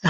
So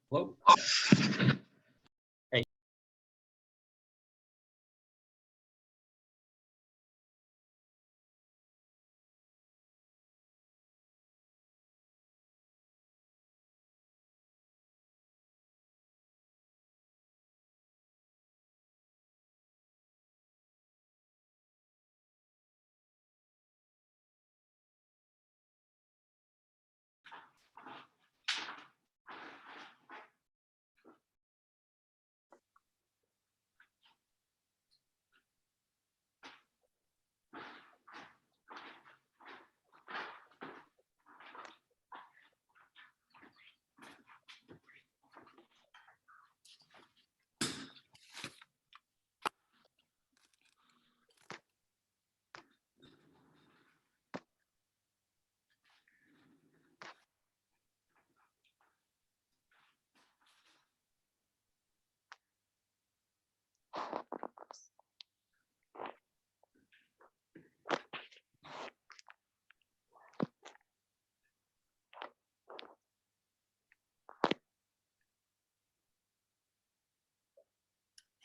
Whoa. Hey.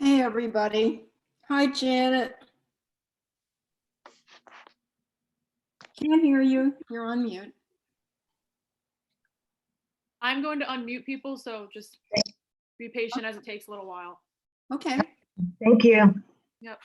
Hey, everybody. Hi, Janet. Can't hear you. You're on mute. I'm going to unmute people, so just be patient as it takes a little while. Okay. Thank you. Yep.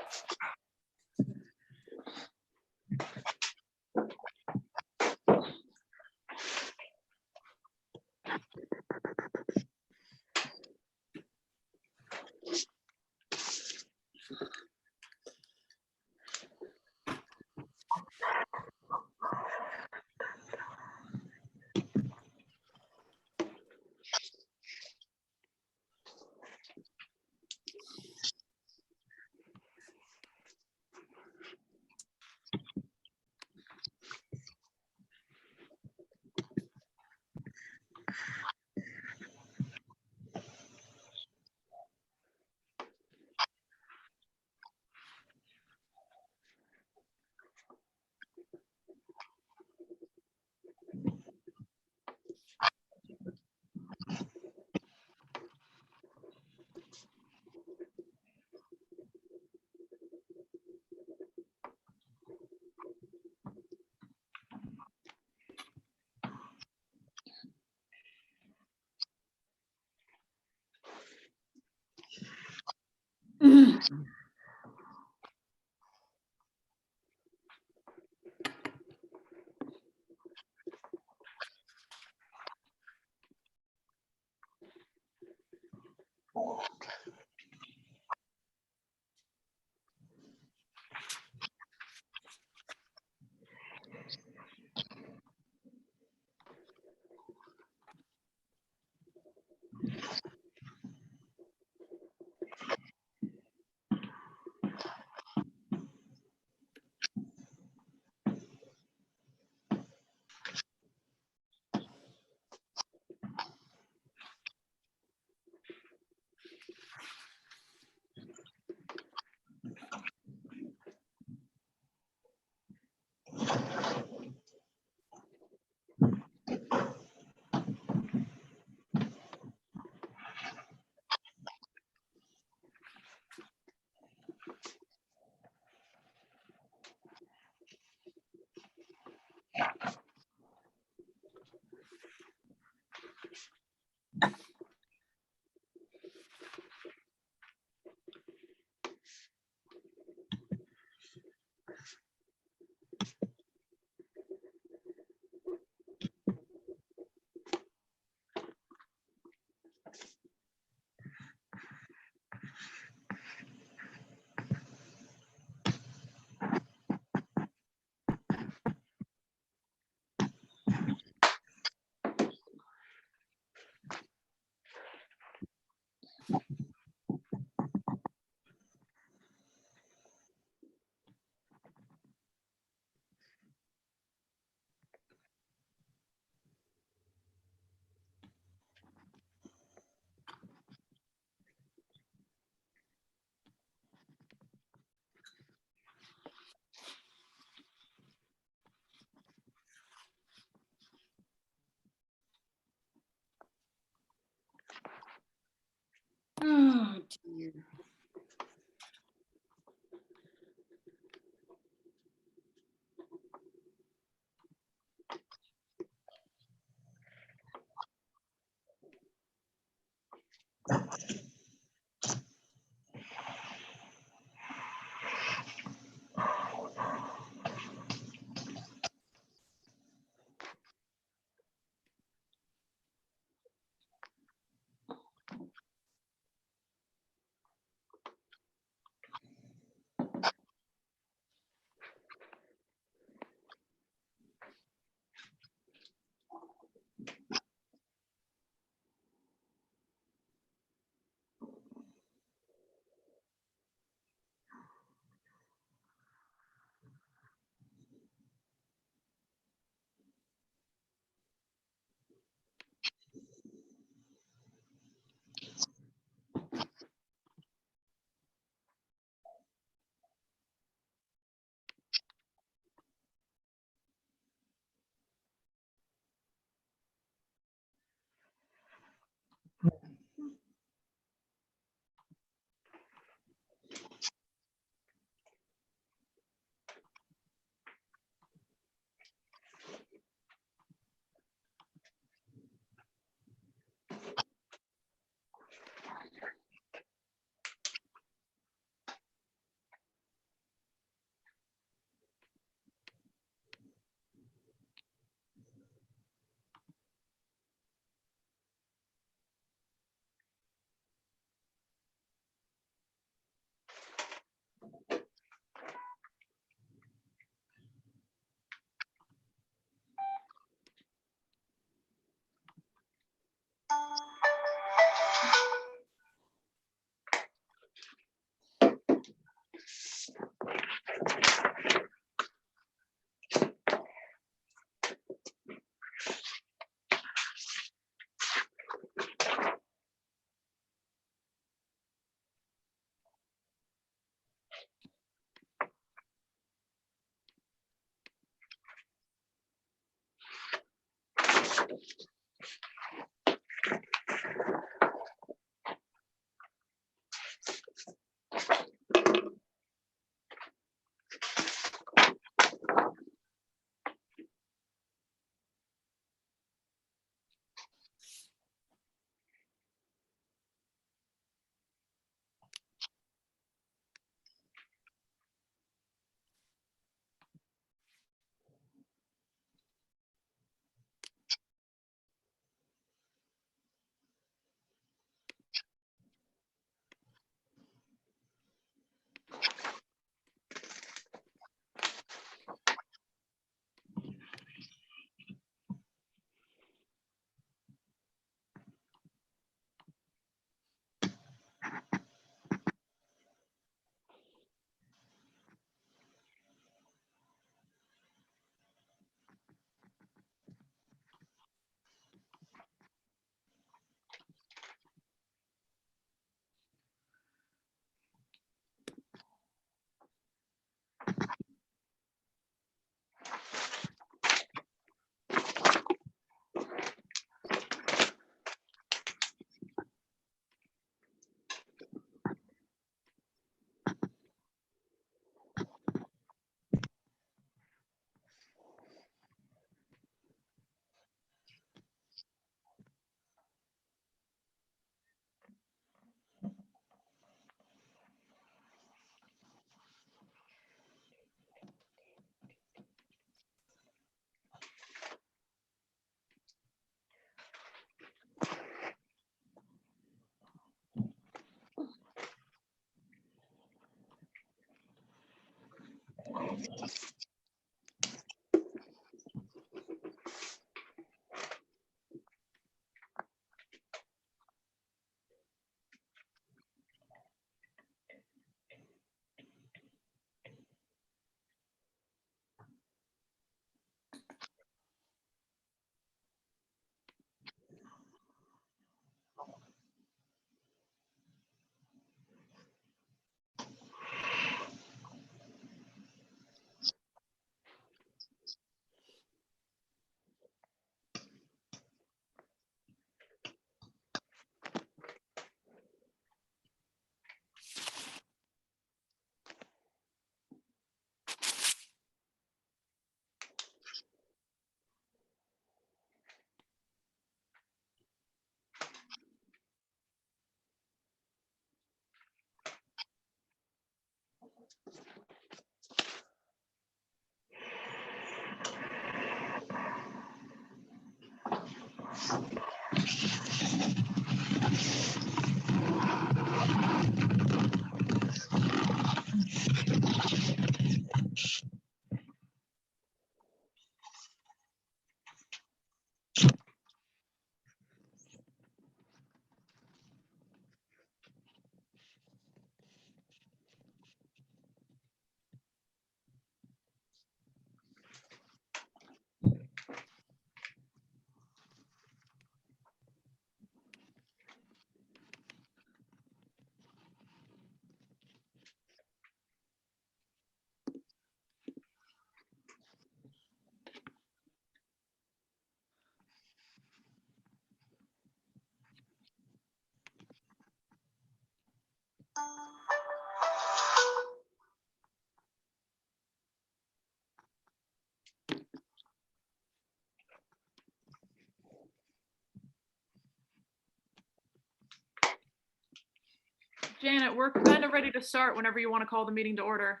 Janet, we're kind of ready to start whenever you want to call the meeting to order.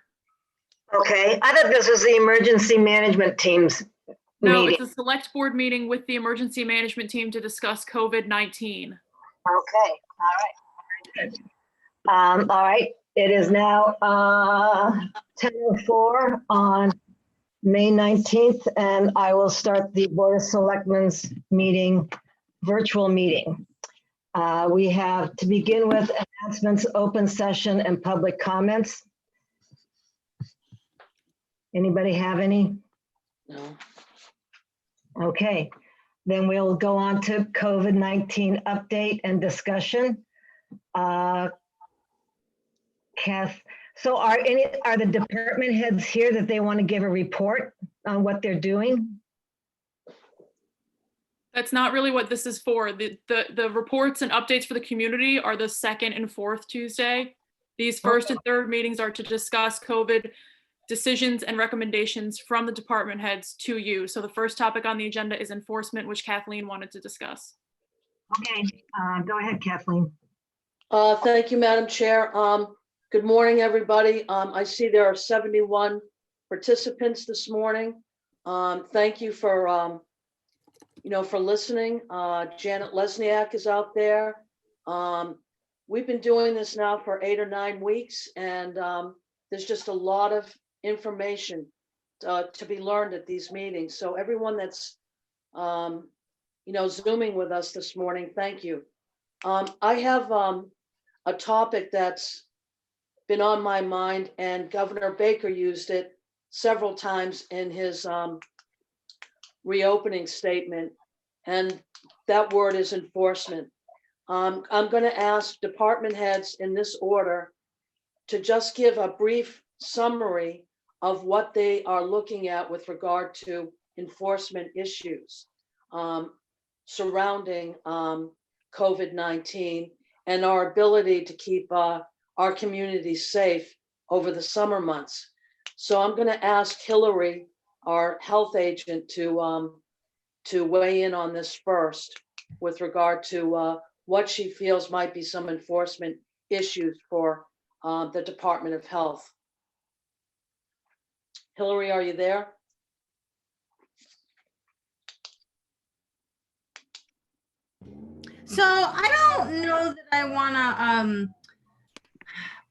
Okay, I thought this was the emergency management team's No, meeting. it's a select board meeting with the emergency management team to discuss COVID-19. Okay, all right. Good. All right, it is now 10:04 on May 19th, and I will start the Board of Selectmen's meeting, virtual meeting. We have to begin with announcements, open session, and public comments. Anybody have any? No. Okay, then we'll go on to COVID-19 update and discussion. Kath, so are the department heads here that they want to give a report on what they're doing? That's not really what this is for. The reports and updates for the community are the second and fourth Tuesday. These first and third meetings are to discuss COVID decisions and recommendations from the department heads to you. So the first topic on the agenda is enforcement, which Kathleen wanted to discuss. Okay, go ahead, Kathleen. Thank you, Madam Chair. Good morning, everybody. I see there are 71 participants this morning. Thank you for, for listening. Janet Lesniak is out there. We've been doing this now for 8 or 9 weeks, and there's just a lot of information to be learned at these meetings. So everyone that's, Zooming with us this morning, thank you. I have a topic that's been on my mind, and Governor Baker used it several times in his reopening statement, and that word is enforcement. I'm going to ask department heads in this order to just give a brief summary of what they are looking at with regard to enforcement issues surrounding COVID-19 and our ability to keep our community safe over the summer months. So I'm going to ask Hillary, our health agent, to weigh in on this first with regard to what she feels might be some enforcement issues for the Department of Health. Hillary, are you there? So I don't know that I want to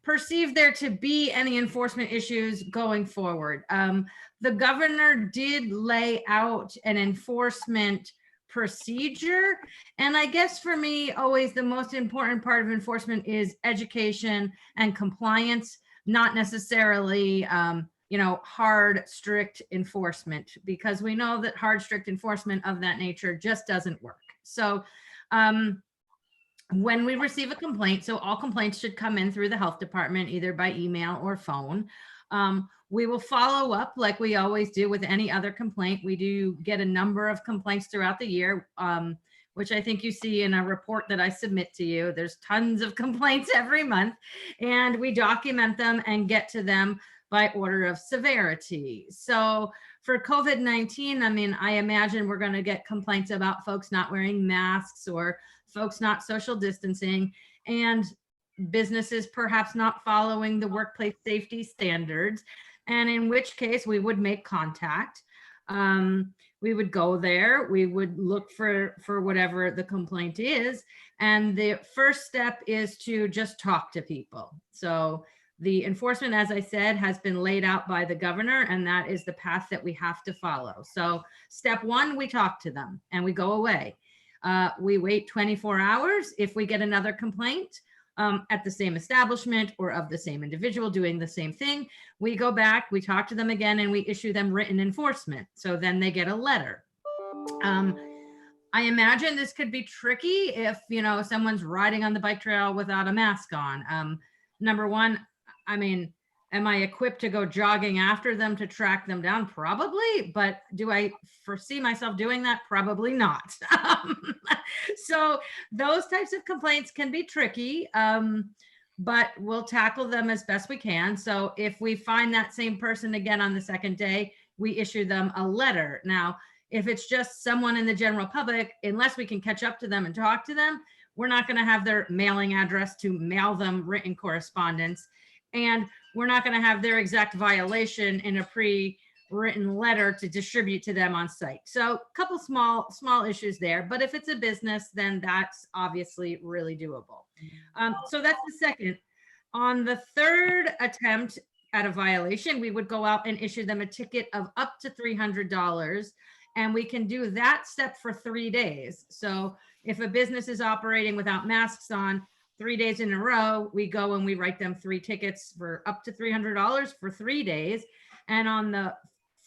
perceive there to be any enforcement issues going forward. The governor did lay out an enforcement procedure. And I guess for me, always the most important part of enforcement is education and compliance, not necessarily, hard, strict enforcement, because we know that hard, strict enforcement of that nature just doesn't work. So when we receive a complaint, so all complaints should come in through the health department, either by email or phone. We will follow up like we always do with any other complaint. We do get a number of complaints throughout the year, which I think you see in a report that I submit to you. There's tons of complaints every month, and we document them and get to them by order of severity. So for COVID-19, I imagine we're going to get complaints about folks not wearing masks or folks not social distancing, and businesses perhaps not following the workplace safety standards, and in which case we would make contact. We would go there, we would look for whatever the complaint is, and the first step is to just talk to people. So the enforcement, as I said, has been laid out by the governor, and that is the path that we have to follow. So step one, we talk to them and we go away. We wait 24 hours. If we get another complaint at the same establishment or of the same individual doing the same thing, we go back, we talk to them again, and we issue them written enforcement. So then they get a letter. I imagine this could be tricky if, someone's riding on the bike trail without a mask on. Number one, am I equipped to go jogging after them to track them down? Probably, but do I foresee myself doing that? Probably not. So those types of complaints can be tricky, but we'll tackle them as best we can. So if we find that same person again on the second day, we issue them a letter. Now, if it's just someone in the general public, unless we can catch up to them and talk to them, we're not going to have their mailing address to mail them written correspondence. And we're not going to have their exact violation in a pre-written letter to distribute to them on site. So a couple small issues there. But if it's a business, then that's obviously really doable. So that's the second. On the third attempt at a violation, we would go out and issue them a ticket of up to $300. And we can do that step for 3 days. So if a business is operating without masks on, 3 days in a row, we go and we write them 3 tickets for up to $300 for 3 days. And on the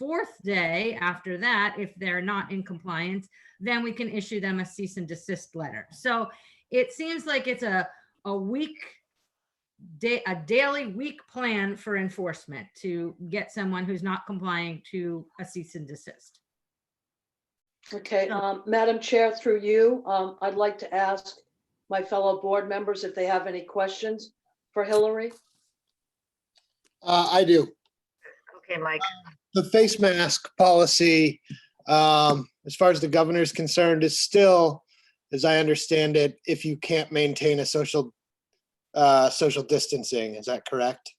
4th day after that, if they're not in compliance, then we can issue them a cease and desist letter. So it seems like it's a daily week plan for enforcement to get someone who's not complying to a cease and desist. Okay, Madam Chair, through you, I'd like to ask my fellow board members if they have any questions for Hillary. I do. Okay, Mike. The face mask policy, as far as the governor is concerned, is still, as I understand it, if you can't maintain a social distancing. Is that correct?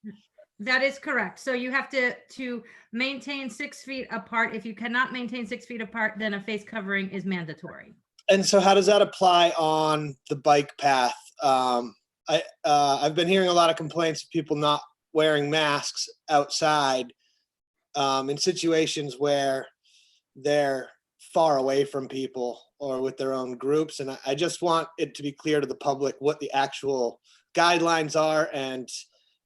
That is correct. So you have to maintain 6 feet apart. If you cannot maintain 6 feet apart, then a face covering is mandatory. And so how does that apply on the bike path? I've been hearing a lot of complaints of people not wearing masks outside in situations where they're far away from people or with their own groups. And I just want it to be clear to the public what the actual guidelines are and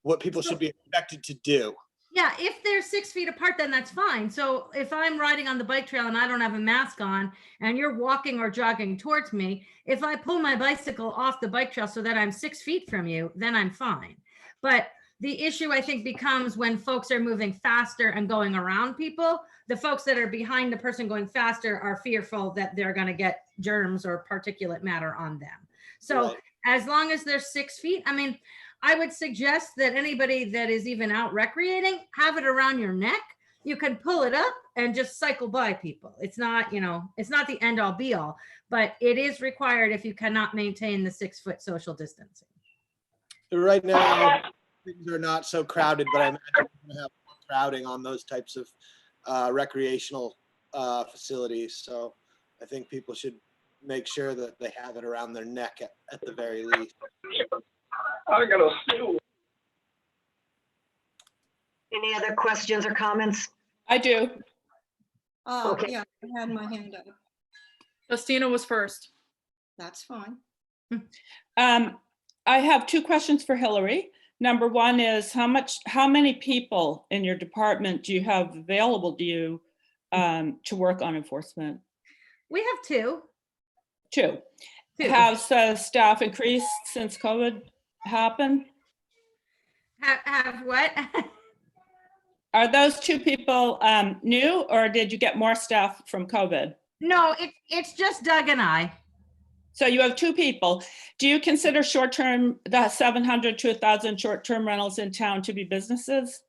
what people should be expected to do. Yeah, if they're 6 feet apart, then that's fine. So if I'm riding on the bike trail and I don't have a mask on and you're walking or jogging towards me, if I pull my bicycle off the bike trail so that I'm 6 feet from you, then I'm fine. But the issue, I think, becomes when folks are moving faster and going around people. The folks that are behind the person going faster are fearful that they're going to get germs or particulate matter on them. So Right. as long as they're 6 feet, I mean, I would suggest that anybody that is even out recreating, have it around your neck. You can pull it up and just cycle by people. It's not, it's not the end all be all, but it is required if you cannot maintain the 6 foot social distancing. Right now, things are not so crowded, but I imagine we're going to have more crowding on those types of recreational facilities. So I think people should make sure that they have it around their neck at the very least. Any other questions or comments? I do. Okay. Yeah, I had my hand up. Justina was first. That's fine. I have two questions for Hillary. Number one is how many people in your department do you have available to you to work on enforcement? We have two. Two. Has staff increased since COVID happened? Have what? Are those two people new, or did you get more staff from COVID? No, it's just Doug and I. So you have two people. Do you consider short-term, the 700 to 1,000 short-term rentals in town to be businesses?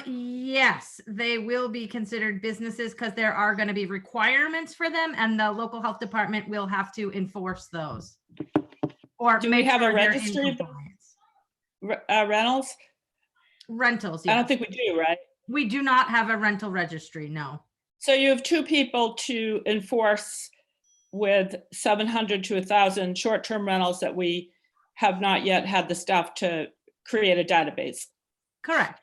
Yes, they will be considered businesses because there are going to be requirements for them, and the local health department will have to enforce those. Or Do we make have a sure they're in registry of compliance. Rentals? Rentals, I yeah. don't think we do, right? We do not have a rental registry, no. So you have two people to enforce with 700 to 1,000 short-term rentals that we have not yet had the staff to create a database. Correct.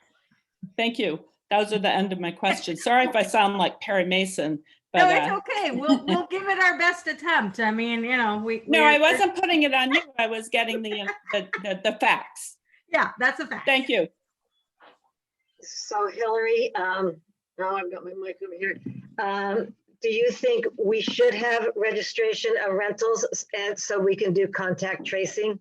Thank you. Those are the end of my questions. Sorry if I sound like Perry Mason, but No, it's okay. We'll give it our best attempt. I mean, no, we're- I wasn't putting it on you. I was getting the facts. Yeah, that's a fact. Thank you. So Hillary, now I've got my mic over here. Do you think we should have registration of rentals and so we can do contact tracing?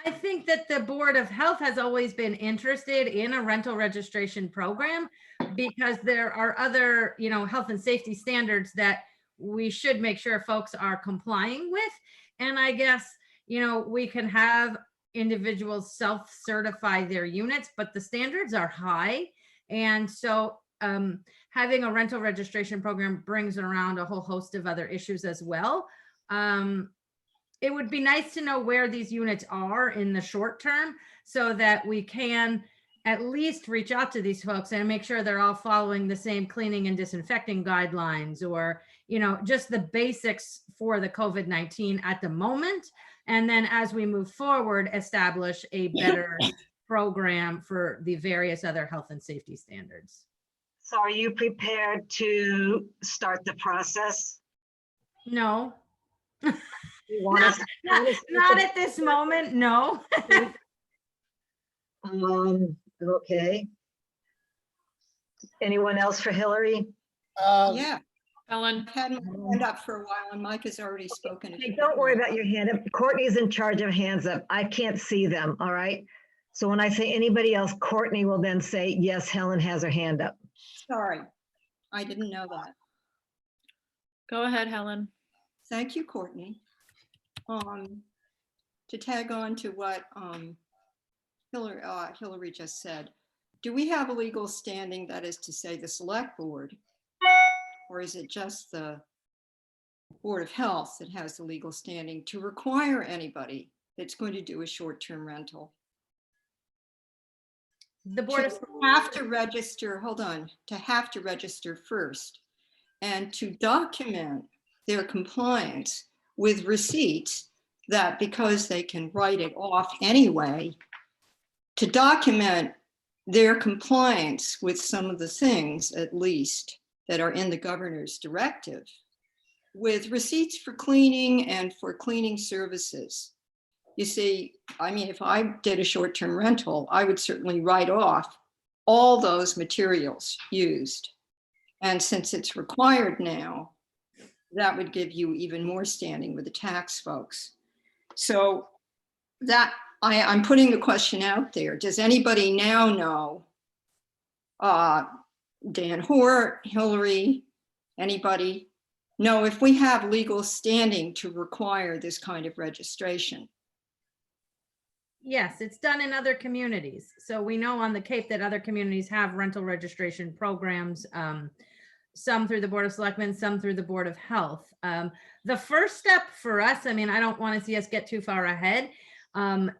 I think that the Board of Health has always been interested in a rental registration program because there are other, health and safety standards that we should make sure folks are complying with. And I guess, we can have individuals self-certify their units, but the standards are high. And so having a rental registration program brings around a whole host of other issues as well. It would be nice to know where these units are in the short term so that we can at least reach out to these folks and make sure they're all following the same cleaning and disinfecting guidelines, or, just the basics for the COVID-19 at the moment. And then as we move forward, establish a better program for the various other health and safety standards. So are you prepared to start the process? No. You want us Not at this moment, no. Okay. Anyone else for Hillary? Yeah, Ellen, I had my hand up for a while and Mike has already spoken. Hey, don't worry about your hand up. Courtney's in charge of hands up. I can't see them, all right? So when I say anybody else, Courtney will then say, yes, Helen has her hand up. Sorry, I didn't know that. Go ahead, Helen. Thank you, Courtney. To tag on to what Hillary just said, do we have a legal standing, that is to say the select board, or is it just the Board of Health that has the legal standing to require anybody that's going to do a short-term rental The Board of, to have to register, hold on, to have to register first and to document their compliance with receipts, that because they can write it off anyway, to document their compliance with some of the things, at least, that are in the governor's directive, with receipts for cleaning and for cleaning services. You see, I mean, if I did a short-term rental, I would certainly write off all those materials used. And since it's required now, that would give you even more standing with the tax folks. So that, I'm putting the question out there. Does anybody now know, Dan Hoare, Hillary, anybody know if we have legal standing to require this kind of registration? yes, it's done in other communities. So we know on the Cape that other communities have rental registration programs, some through the Board of Selectmen, some through the Board of Health. The first step for us, I mean, I don't want to see us get too far ahead,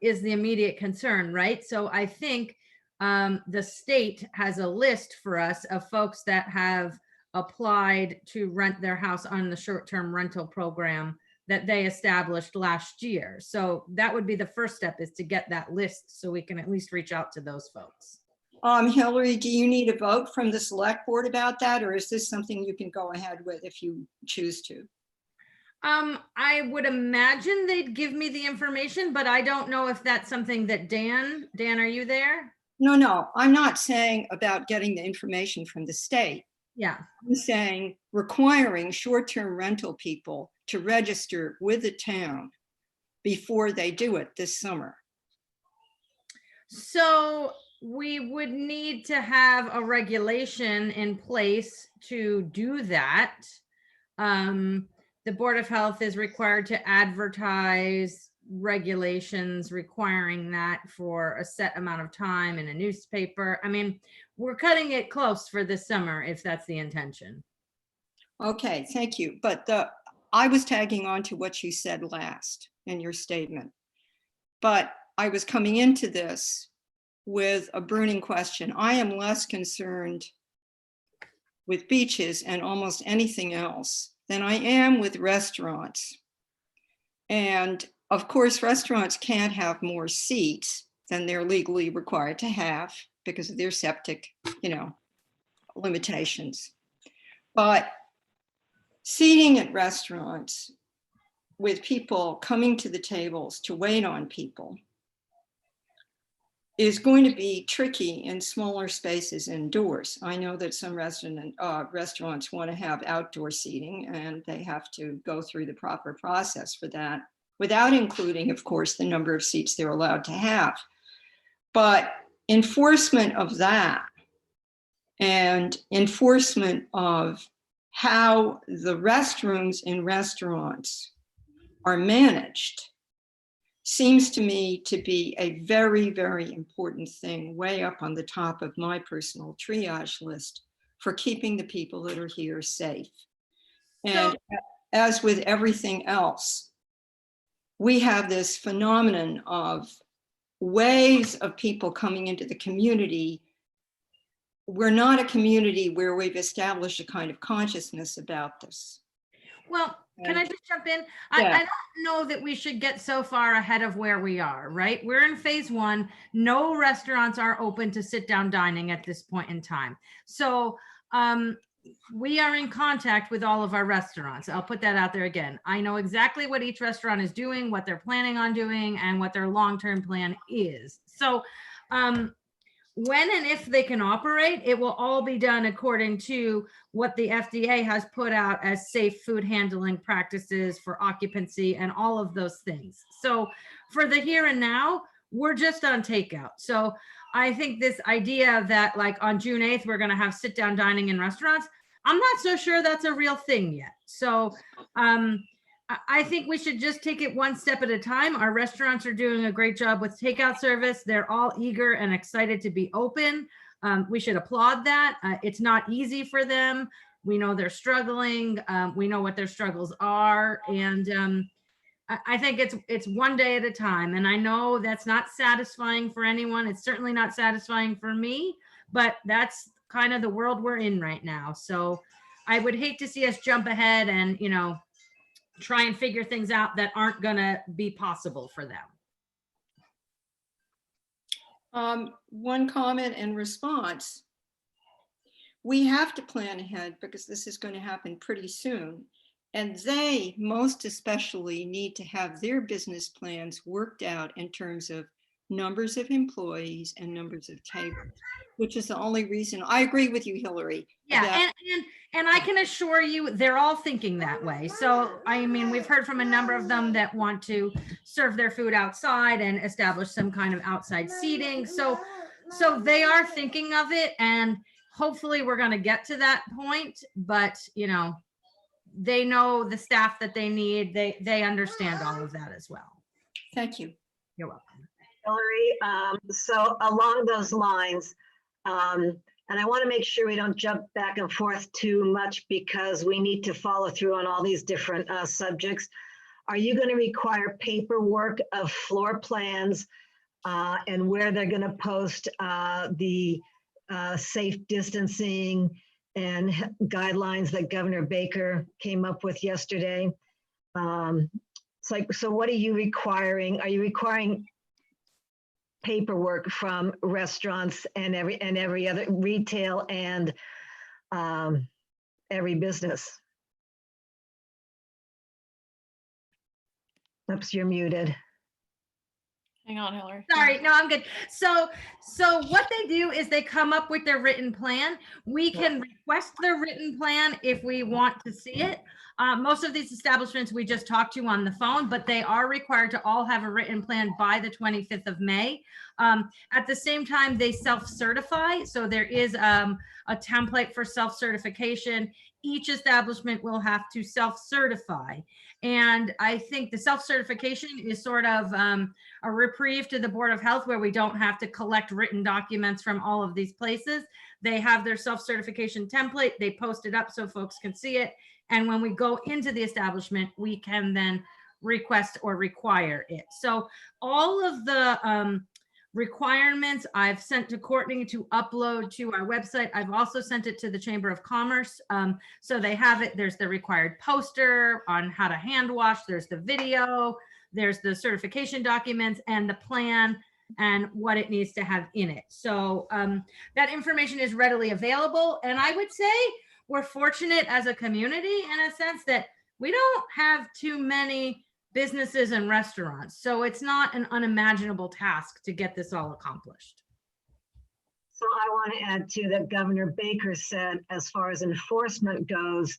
is the immediate concern, right? So I think the state has a list for us of folks that have applied to rent their house on the short-term rental program that they established last year. So that would be the first step, is to get that list so we can at least reach out to those folks. Hillary, do you need a vote from the select board about that, or is this something you can go ahead with if you choose to? I would imagine they'd give me the information, but I don't know if that's something that Dan, are you there? No, I'm not saying about getting the information from the state. Yeah. I'm saying requiring short-term rental people to register with the town before they do it this summer. So we would need to have a regulation in place to do that. The Board of Health is required to advertise regulations requiring that for a set amount of time in a newspaper. I mean, we're cutting it close for this summer if that's the intention. Okay, thank you. But I was tagging on to what you said last in your statement. But I was coming into this with a burning question. I am less concerned with beaches and almost anything else than I am with restaurants. And of course, restaurants can't have more seats than they're legally required to have because of their septic, limitations. But seating at restaurants with people coming to the tables to wait on people is going to be tricky in smaller spaces indoors. I know that some restaurants want to have outdoor seating, and they have to go through the proper process for that, without including, of course, the number of seats they're allowed to have. But enforcement of that and enforcement of how the restrooms in restaurants are managed seems to me to be a very, very important thing, way up on the top of my personal triage list for keeping the people that are here safe. And as with everything else, we have this phenomenon of waves of people coming into the community. We're not a community where we've established a kind of consciousness about this. Well, can I just jump in? Yeah. I don't know that we should get so far ahead of where we are, right? We're in phase one. No restaurants are open to sit down dining at this point in time. So we are in contact with all of our restaurants. I'll put that out there again. I know exactly what each restaurant is doing, what they're planning on doing, and what their long-term plan is. So when and if they can operate, it will all be done according to what the FDA has put out as safe food handling practices for occupancy and all of those things. So for the here and now, we're just on takeout. So I think this idea that like on June 8th, we're going to have sit down dining in restaurants, I'm not so sure that's a real thing yet. So I think we should just take it one step at a time. Our restaurants are doing a great job with takeout service. They're all eager and excited to be open. We should applaud that. It's not easy for them. We know they're struggling. We know what their struggles are. And I think it's one day at a time. And I know that's not satisfying for anyone. It's certainly not satisfying for me, but that's kind of the world we're in right now. So I would hate to see us jump ahead and, try and figure things out that aren't going to be possible for them. One comment in response. We have to plan ahead because this is going to happen pretty soon. And they most especially need to have their business plans worked out in terms of numbers of employees and numbers of tables, which is the only reason. I agree with you, Hillary. Yeah, and I can assure you they're all thinking that way. So, I mean, we've heard from a number of them that want to serve their food outside and establish some kind of outside seating. So they are thinking of it, and hopefully we're going to get to that point. But, they know the staff that they need. They understand all of that as well. Thank you. You're welcome. Hillary, so along those lines, and I want to make sure we don't jump back and forth too much because we need to follow through on all these different subjects. Are you going to require paperwork of floor plans and where they're going to post the safe distancing and guidelines that Governor Baker came up with yesterday? So what are you requiring? Are you requiring paperwork from restaurants and every other retail and every business? Oops, you're muted. Hang on, Hillary. Sorry, no, I'm good. So what they do is they come up with their written plan. We can request their written plan if we want to see it. Most of these establishments we just talked to on the phone, but they are required to all have a written plan by the 25th of May. At the same time, they self-certify. So there is a template for self-certification. Each establishment will have to self-certify. And I think the self-certification is sort of a reprieve to the Board of Health where we don't have to collect written documents from all of these places. They have their self-certification template. They post it up so folks can see it. And when we go into the establishment, we can then request or require it. So all of the requirements I've sent to Courtney to upload to our website. I've also sent it to the Chamber of Commerce. So they have it. There's the required poster on how to hand wash. There's the video. There's the certification documents and the plan and what it needs to have in it. So that information is readily available. And I would say we're fortunate as a community in a sense that we don't have too many businesses and restaurants. So it's not an unimaginable task to get this all accomplished. So I want to add to that Governor Baker said, as far as enforcement goes,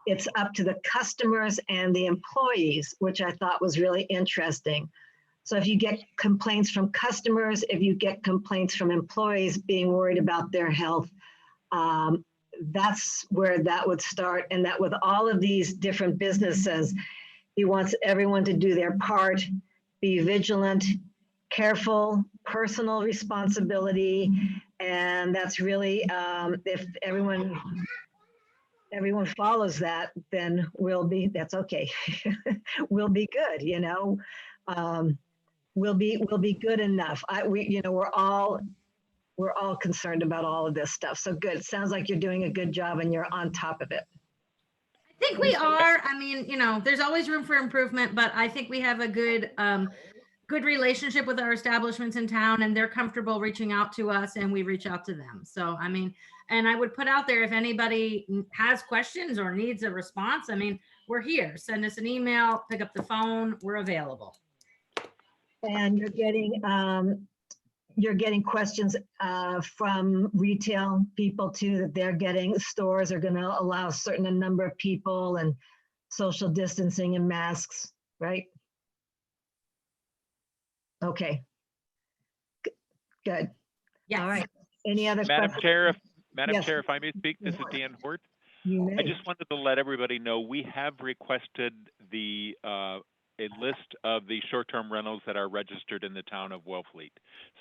it's up to the customers and the employees, which I thought was really interesting. So if you get complaints from customers, if you get complaints from employees being worried about their health, that's where that would start. And that with all of these different businesses, he wants everyone to do their part, be vigilant, careful, personal responsibility. And that's really, if everyone follows that, then that's okay. We'll be good, we'll be good enough. We're all concerned about all of this stuff. So good. Sounds like you're doing a good job and you're on top of it. I think we are. I mean, there's always room for improvement, but I think we have a good relationship with our establishments in town, and they're comfortable reaching out to us and we reach out to them. So, I mean, and I would put out there, if anybody has questions or needs a response, I mean, we're here. Send us an email, pick up the phone, we're available. And you're getting questions from retail people too, that they're getting, stores are going to allow a certain number of people and social distancing and masks, right? Okay. Good. Yes. All right. Any other Madam questions? Chair, Madam Yes. Chair, if I may speak, this is Dan Hort. You I may. just wanted to let everybody know we have requested the a list of the short-term rentals that are registered in the town of Wellfleet.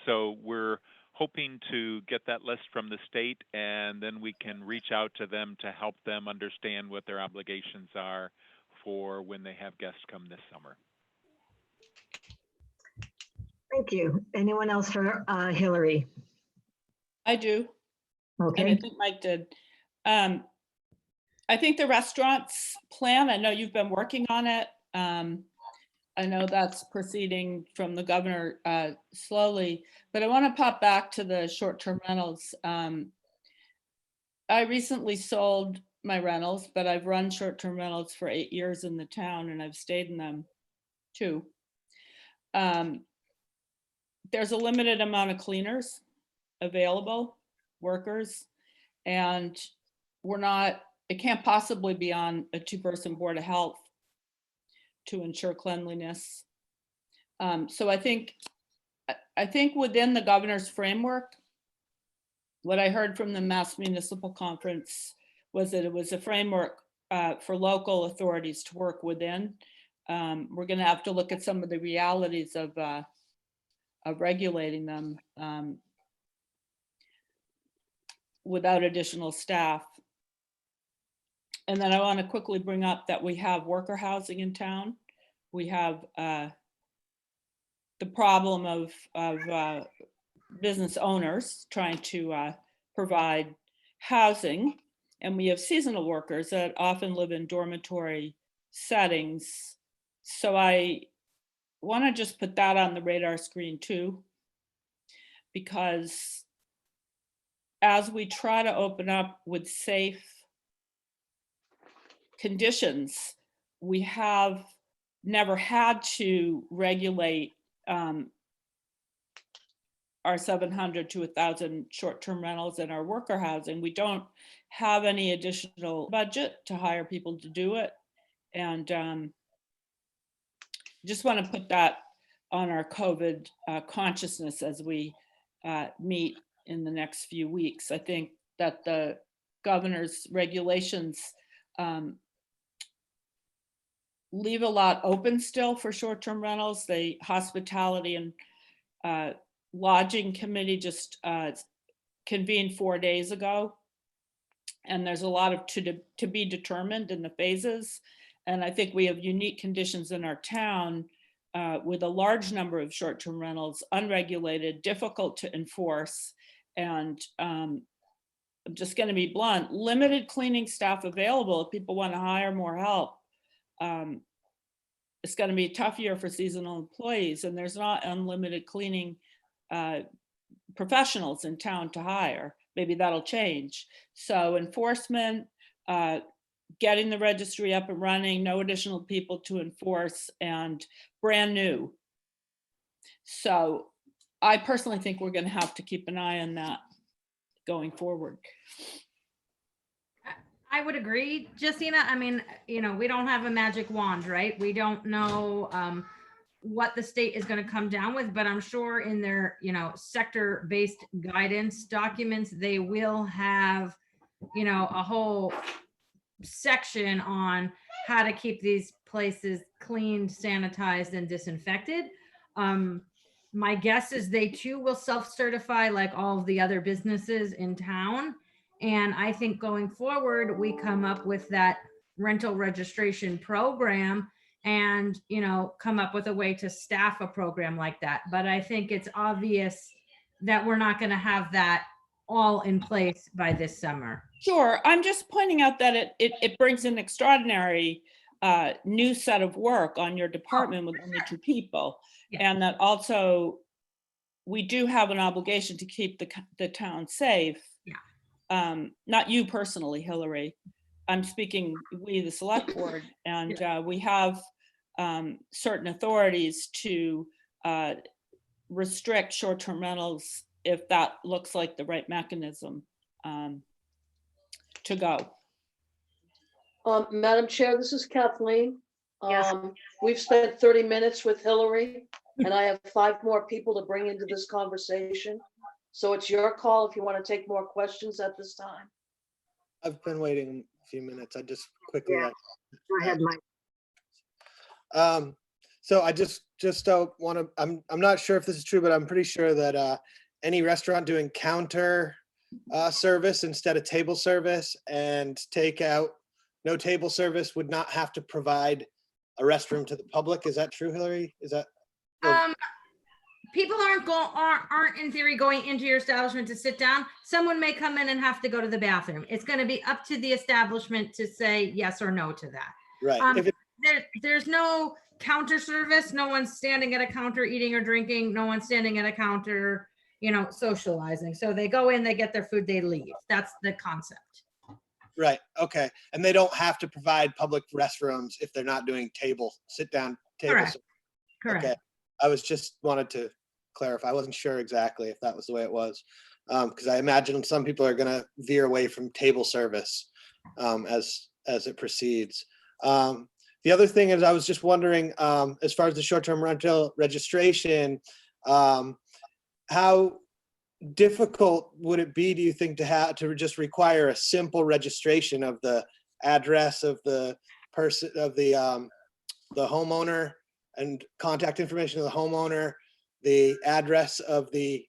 So we're hoping to get that list from the state, and then we can reach out to them to help them understand what their obligations are for when they have guests come this summer. Thank you. Anyone else for Hillary? I do. And I Okay, think Mike did. I think the restaurants plan, I know you've been working on it. I know that's proceeding from the governor slowly, but I want to pop back to the short-term rentals. I recently sold my rentals, but I've run short-term rentals for 8 years in the town and I've stayed in them too. There's a limited amount of cleaners available, workers, and it can't possibly be on a 2-person board of health to ensure cleanliness. So I think within the governor's framework, what I heard from the Mass Municipal Conference was that it was a framework for local authorities to work within. We're going to have to look at some of the realities of regulating them without additional staff. And then I want to quickly bring up that we have worker housing in town. We have the problem of business owners trying to provide housing. And we have seasonal workers that often live in dormitory settings. So I want to just put that on the radar screen too, because as we try to open up with safe conditions, we have never had to regulate our 700 to 1,000 short-term rentals and our worker housing. We don't have any additional budget to hire people to do it. And just want to put that on our COVID consciousness as we meet in the next few weeks. I think that the governor's regulations leave a lot open still for short-term rentals. The hospitality and lodging committee just convened 4 days ago. And there's a lot of to be determined in the phases. And I think we have unique conditions in our town with a large number of short-term rentals, unregulated, difficult to enforce. And I'm just going to be blunt, limited cleaning staff available if people want to hire more help. It's going to be a tough year for seasonal employees, and there's not unlimited cleaning professionals in town to hire. Maybe that'll change. So enforcement, getting the registry up and running, no additional people to enforce, and brand new. So I personally think we're going to have to keep an eye on that going forward. I would agree, Justina. I mean, we don't have a magic wand, right? We don't know what the state is going to come down with, but I'm sure in their, sector-based guidance documents, they will have, a whole section on how to keep these places cleaned, sanitized, and disinfected. My guess is they too will self-certify like all of the other businesses in town. And I think going forward, we come up with that rental registration program and, come up with a way to staff a program like that. But I think it's obvious that we're not going to have that all in place by this summer. Sure. I'm just pointing out that it brings an extraordinary new set of work on your department with only 2 people. Yeah. And that also we do have an obligation to keep the town safe. Yeah. Not you personally, Hillary. I'm speaking we, the select board, and we have certain authorities to restrict short-term rentals if that looks like the right mechanism to go. Madam Chair, this is Kathleen. Yes. We've spent 30 minutes with Hillary, and I have 5 more people to bring into this conversation. So it's your call if you want to take more questions at this time. I've been waiting a few minutes. I just quickly. Yeah. Go ahead, Mike. So I just want to, I'm not sure if this is true, but I'm pretty sure that any restaurant doing counter service instead of table service and takeout, no table service, would not have to provide a restroom to the public. Is that true, Hillary? Is that? People aren't in theory going into your establishment to sit down. Someone may come in and have to go to the bathroom. It's going to be up to the establishment to say yes or no to that. Right. If it, There's no counter service. No one's standing at a counter eating or drinking. No one's standing at a counter, socializing. So they go in, they get their food, they leave. That's the concept. right. Okay. And they don't have to provide public restrooms if they're not doing sit down table. Correct. service. Correct. Okay. I was just wanted to clarify. I wasn't sure exactly if that was the way it was. Because I imagine some people are going to veer away from table service as it proceeds. The other thing is I was just wondering, as far as the short-term rental registration, how difficult would it be, do you think, to just require a simple registration of the address of the person, of the homeowner, and contact information of the homeowner, the address of the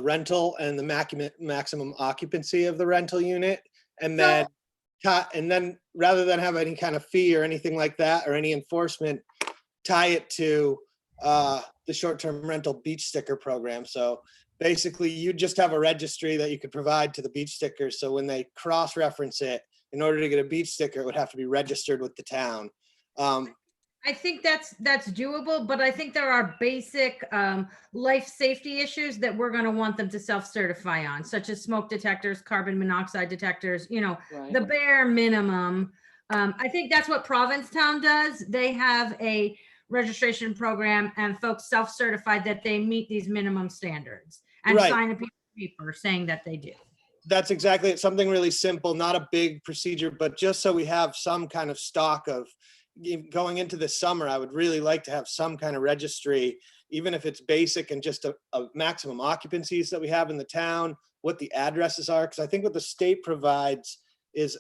rental, and the maximum occupancy of the rental unit, and then rather than have any kind of fee or anything like that or any enforcement, tie it to the short-term rental beach sticker program. So basically you just have a registry that you could provide to the beach stickers. So when they cross-reference it, in order to get a beach sticker, it would have to be registered with the town. I think that's doable, but I think there are basic life safety issues that we're going to want them to self-certify on, such as smoke detectors, carbon monoxide detectors, Right. the bare minimum. I think that's what Provincetown does. They have a registration program and folks self-certify that they meet these minimum standards and Right. sign a piece of paper saying that they do. That's exactly it. Something really simple, not a big procedure, but just so we have some kind of stock of going into the summer. I would really like to have some kind of registry, even if it's basic and just a maximum occupancies that we have in the town, what the addresses are. Because I think what the state provides is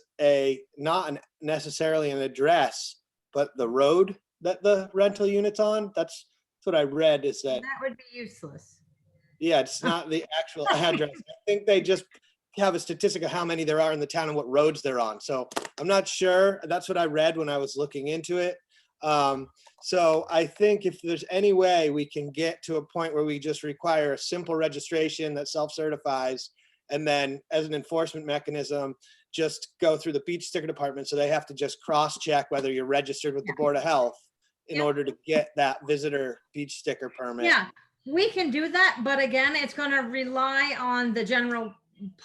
not necessarily an address, but the road that the rental unit's on. That's what I read, is that, That would be useless. yeah, it's not the actual address. I think they just have a statistic of how many there are in the town and what roads they're on. So I'm not sure. That's what I read when I was looking into it. So I think if there's any way we can get to a point where we just require a simple registration that self-certifies, and then as an enforcement mechanism, just go through the beach sticker department. So they have to just cross-check whether you're registered with the Board of Health in order to get that visitor beach sticker permit. Yeah, we can do that. But again, it's going to rely on the general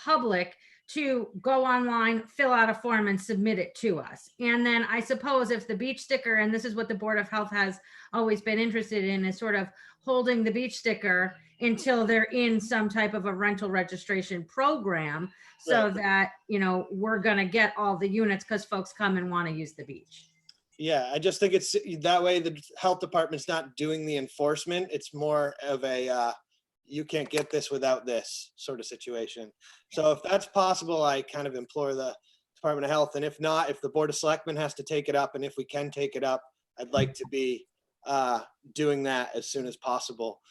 public to go online, fill out a form and submit it to us. And then I suppose if the beach sticker, and this is what the Board of Health has always been interested in, is sort of holding the beach sticker until they're in some type of a rental registration program, so Right. that, we're going to get all the units because folks come and want to use the beach. Yeah, I just think it's that way. The health department's not doing the enforcement. It's more of a, you can't get this without this sort of situation. So if that's possible, I kind of implore the Department of Health. And if not, if the Board of Selectmen has to take it up, and if we can take it up, I'd like to be doing that as soon as possible.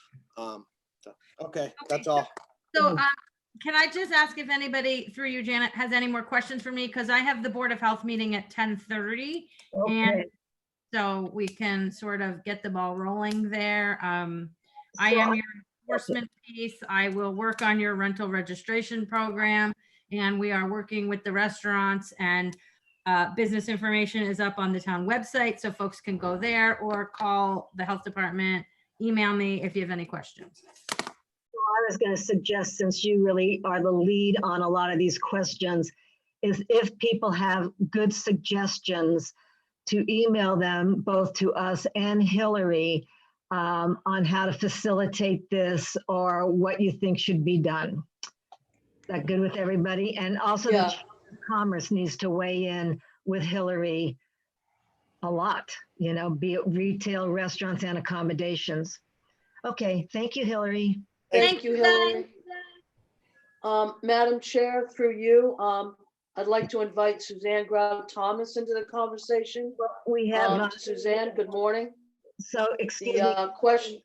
Okay, that's all. So can I just ask if anybody, through you, Janet, has any more questions for me? Because I have the Board of Health meeting at 10:30. And Okay. so we can sort of get the ball rolling there. I So am your enforcement piece. I will work on your rental registration program, and we are working with the restaurants, and business information is up on the town website, so folks can go there or call the health department, email me if you have any questions. I was going to suggest, since you really are the lead on a lot of these questions, is if people have good suggestions, to email them both to us and Hillary on how to facilitate this or what you think should be done. Is that good with everybody? And also the Yeah. Chamber of Commerce needs to weigh in with Hillary a lot, be it retail, restaurants, and accommodations. Okay, thank you, Hillary. Thank you, Hillary. Madam Chair, through you, I'd like to invite Suzanne Grout Thomas into the conversation. We have, Suzanne, good morning. so excuse me, The question,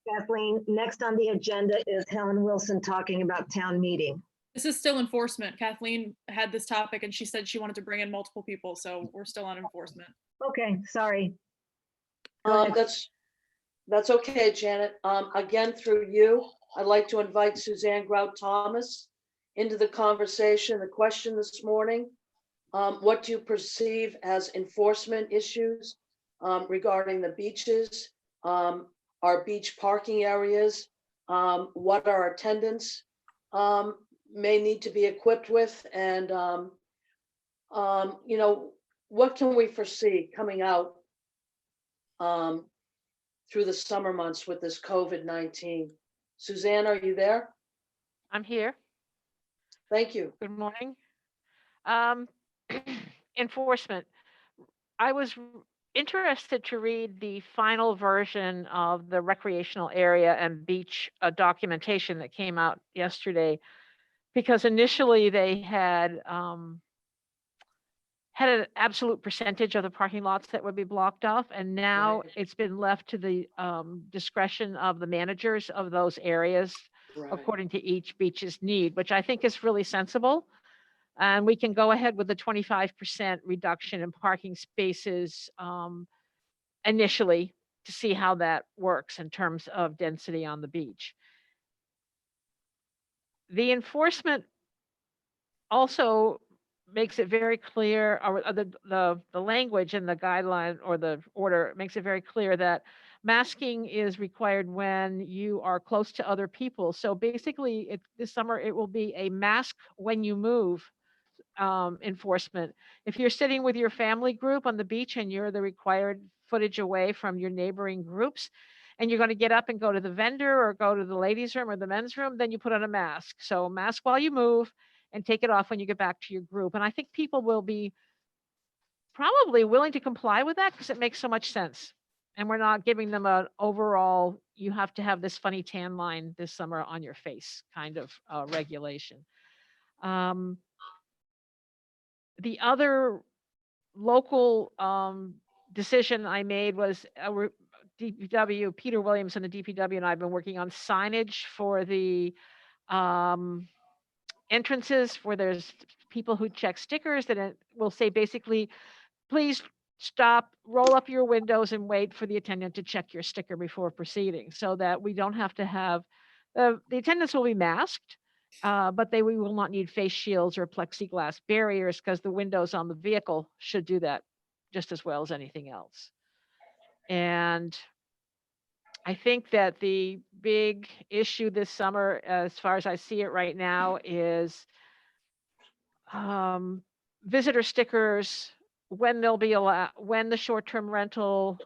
Kathleen, next on the agenda is Helen Wilson talking about town meeting. This is still enforcement. Kathleen had this topic and she said she wanted to bring in multiple people, so we're still on enforcement. Okay, sorry. Go ahead. that's okay, Janet. Again, through you, I'd like to invite Suzanne Grout Thomas into the conversation. The question this morning, what do you perceive as enforcement issues regarding the beaches, our beach parking areas, what our attendants may need to be equipped with, and you know, what can we foresee coming out through the summer months with this COVID-19? Suzanne, are you there? I'm here. Thank you. Good morning. Enforcement. I was interested to read the final version of the recreational area and beach documentation that came out yesterday, because initially they had an absolute percentage of the parking lots that would be blocked off, and now Right. it's been left to the discretion of the managers of those areas according to each beach's need, which I think is really sensible. And we can go ahead with the 25% reduction in parking spaces initially to see how that works in terms of density on the beach. The enforcement also makes it very clear, or the language in the guideline or the order makes it very clear that masking is required when you are close to other people. So basically, this summer it will be a mask when you move enforcement. If you're sitting with your family group on the beach and you're the required footage away from your neighboring groups, and you're going to get up and go to the vendor or go to the ladies' room or the men's room, then you put on a mask. So mask while you move and take it off when you get back to your group. And I think people will be probably willing to comply with that because it makes so much sense. And we're not giving them an overall, you have to have this funny tan line this summer on your face kind of regulation. The other local decision I made was DPW, Peter Williams and the DPW and I have been working on signage for the entrances where there's people who check stickers that it will say basically, please stop, roll up your windows and wait for the attendant to check your sticker before proceeding, so that we don't have to have, the attendants will be masked, but we will not need face shields or plexiglass barriers because the windows on the vehicle should do that just as well as anything else. And I think that the big issue this summer, as far as I see it right now, is visitor stickers, when they'll be allowed, when the short-term rental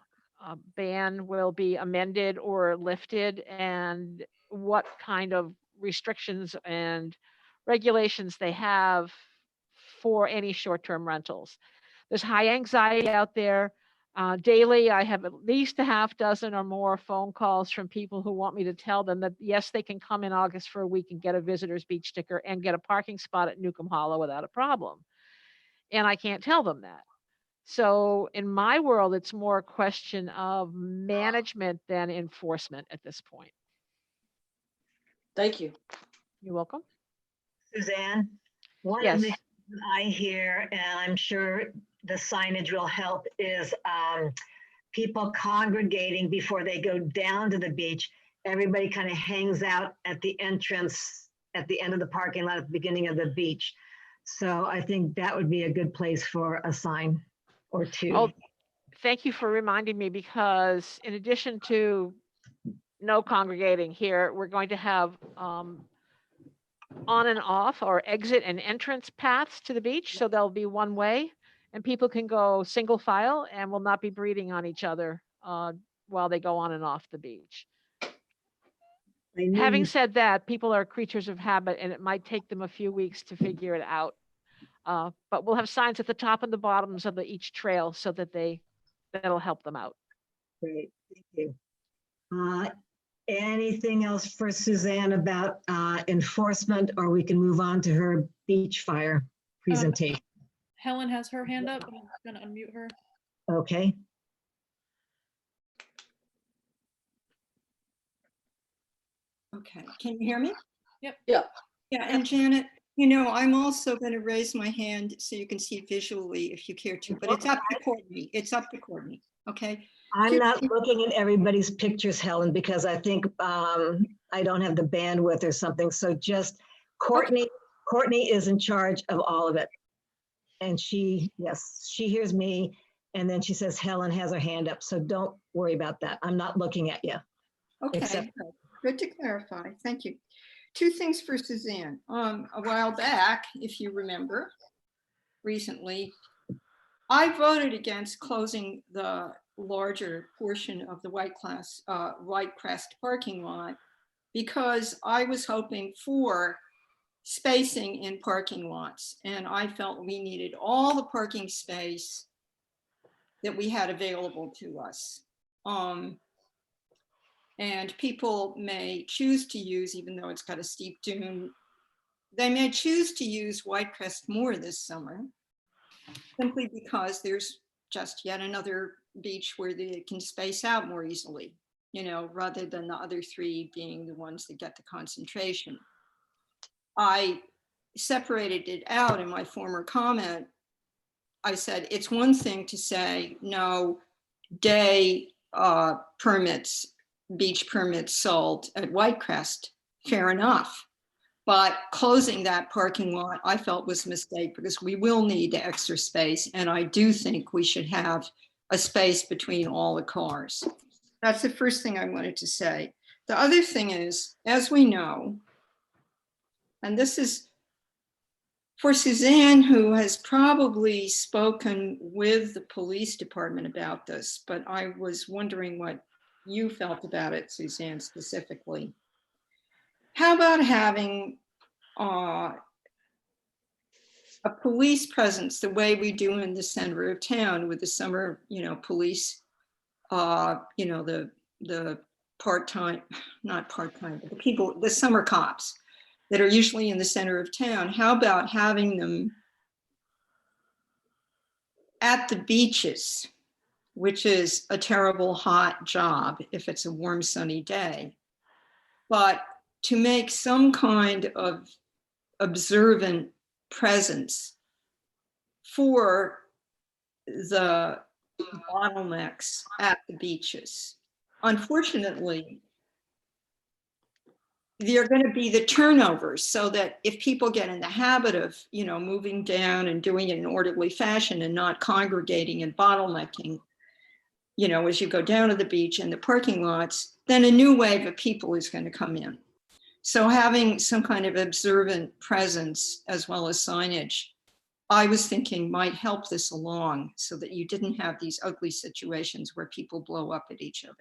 ban will be amended or lifted, and what kind of restrictions and regulations they have for any short-term rentals. There's high anxiety out there. Daily, I have at least a half dozen or more phone calls from people who want me to tell them that, yes, they can come in August for a week and get a visitor's beach sticker and get a parking spot at Newcomb Hollow without a problem. And I can't tell them that. So in my world, it's more a question of management than enforcement at this point. Thank you. You're welcome. Suzanne, one Yes. of the things I hear, and I'm sure the signage will help, is people congregating before they go down to the beach. Everybody kind of hangs out at the entrance, at the end of the parking lot, at the beginning of the beach. So I think that would be a good place for a sign or two. Oh, thank you for reminding me, because in addition to no congregating here, we're going to have on and off or exit and entrance paths to the beach. So there'll be one way and people can go single file and will not be breathing on each other while they go on and off the beach. Having said that, people are creatures of habit and it might take them a few weeks to figure it out. But we'll have signs at the top and the bottoms of each trail so that that'll help them out. Great, thank you. Anything else for Suzanne about enforcement, or we can move on to her beach fire presentation? Helen has her hand up. I'm gonna unmute her. Okay. Okay, can you hear me? Yep. Yeah. Yeah, and Janet, you know, I'm also going to raise my hand so you can see visually if you care to, but it's up to Courtney. It's up to Courtney, okay? I'm not looking at everybody's pictures, Helen, because I think I don't have the bandwidth or something. So just Courtney is in charge of all of it. And yes, she hears me. And then she says Helen has her hand up. So don't worry about that. I'm not looking at you. Okay, Except- good to clarify. Thank you. Two things for Suzanne. A while back, if you remember, recently, I voted against closing the larger portion of the White Crest parking lot because I was hoping for spacing in parking lots, and I felt we needed all the parking space that we had available to us. And people may choose to use, even though it's got a steep dune, they may choose to use White Crest more this summer, simply because there's just yet another beach where they can space out more easily, you know, rather than the other three being the ones that get the concentration. I separated it out in my former comment. I said, it's one thing to say, no, day permits, beach permits sold at White Crest, fair enough. But closing that parking lot, I felt was a mistake because we will need the extra space. And I do think we should have a space between all the cars. That's the first thing I wanted to say. The other thing is, as we know, and this is for Suzanne, who has probably spoken with the police department about this, but I was wondering what you felt about it, Suzanne, specifically. How about having a police presence the way we do in the center of town with the summer, you know, police, you know, the part-time, not part-time, but the people, the summer cops that are usually in the center of town. How about having them at the beaches, which is a terrible hot job if it's a warm, sunny day, but to make some kind of observant presence for the bottlenecks at the beaches. Unfortunately, there are going to be the turnovers, so that if people get in the habit of, you know, moving down and doing it in an orderly fashion and not congregating and bottlenecking, you know, as you go down to the beach and the parking lots, then a new wave of people is going to come in. So having some kind of observant presence as well as signage, I was thinking might help this along so that you didn't have these ugly situations where people blow up at each other.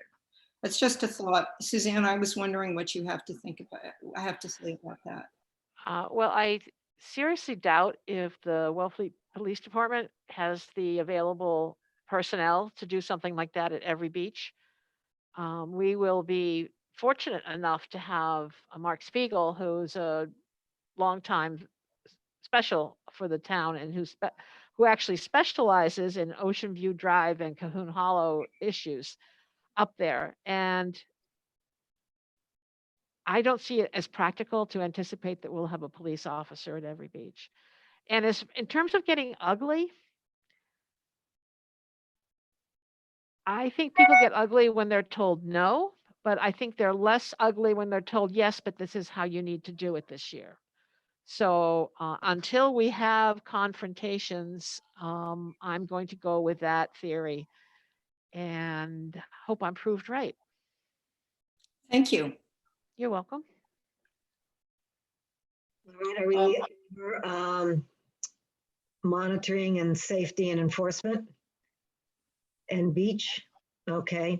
That's just a thought. Suzanne, I was wondering what you have to think about. I have to say about that. Well, I seriously doubt if the Wellfleet Police Department has the available personnel to do something like that at every beach. We will be fortunate enough to have Mark Spiegel, who's a longtime special for the town and who actually specializes in Ocean View Drive and Cahoon Hollow issues up there. And I don't see it as practical to anticipate that we'll have a police officer at every beach. And as in terms of getting ugly, I think people get ugly when they're told no, but I think they're less ugly when they're told yes, but this is how you need to do it this year. So until we have confrontations, I'm going to go with that theory and hope I'm proved right. Thank you. You're welcome. All right, are we monitoring and safety and enforcement and beach? Okay.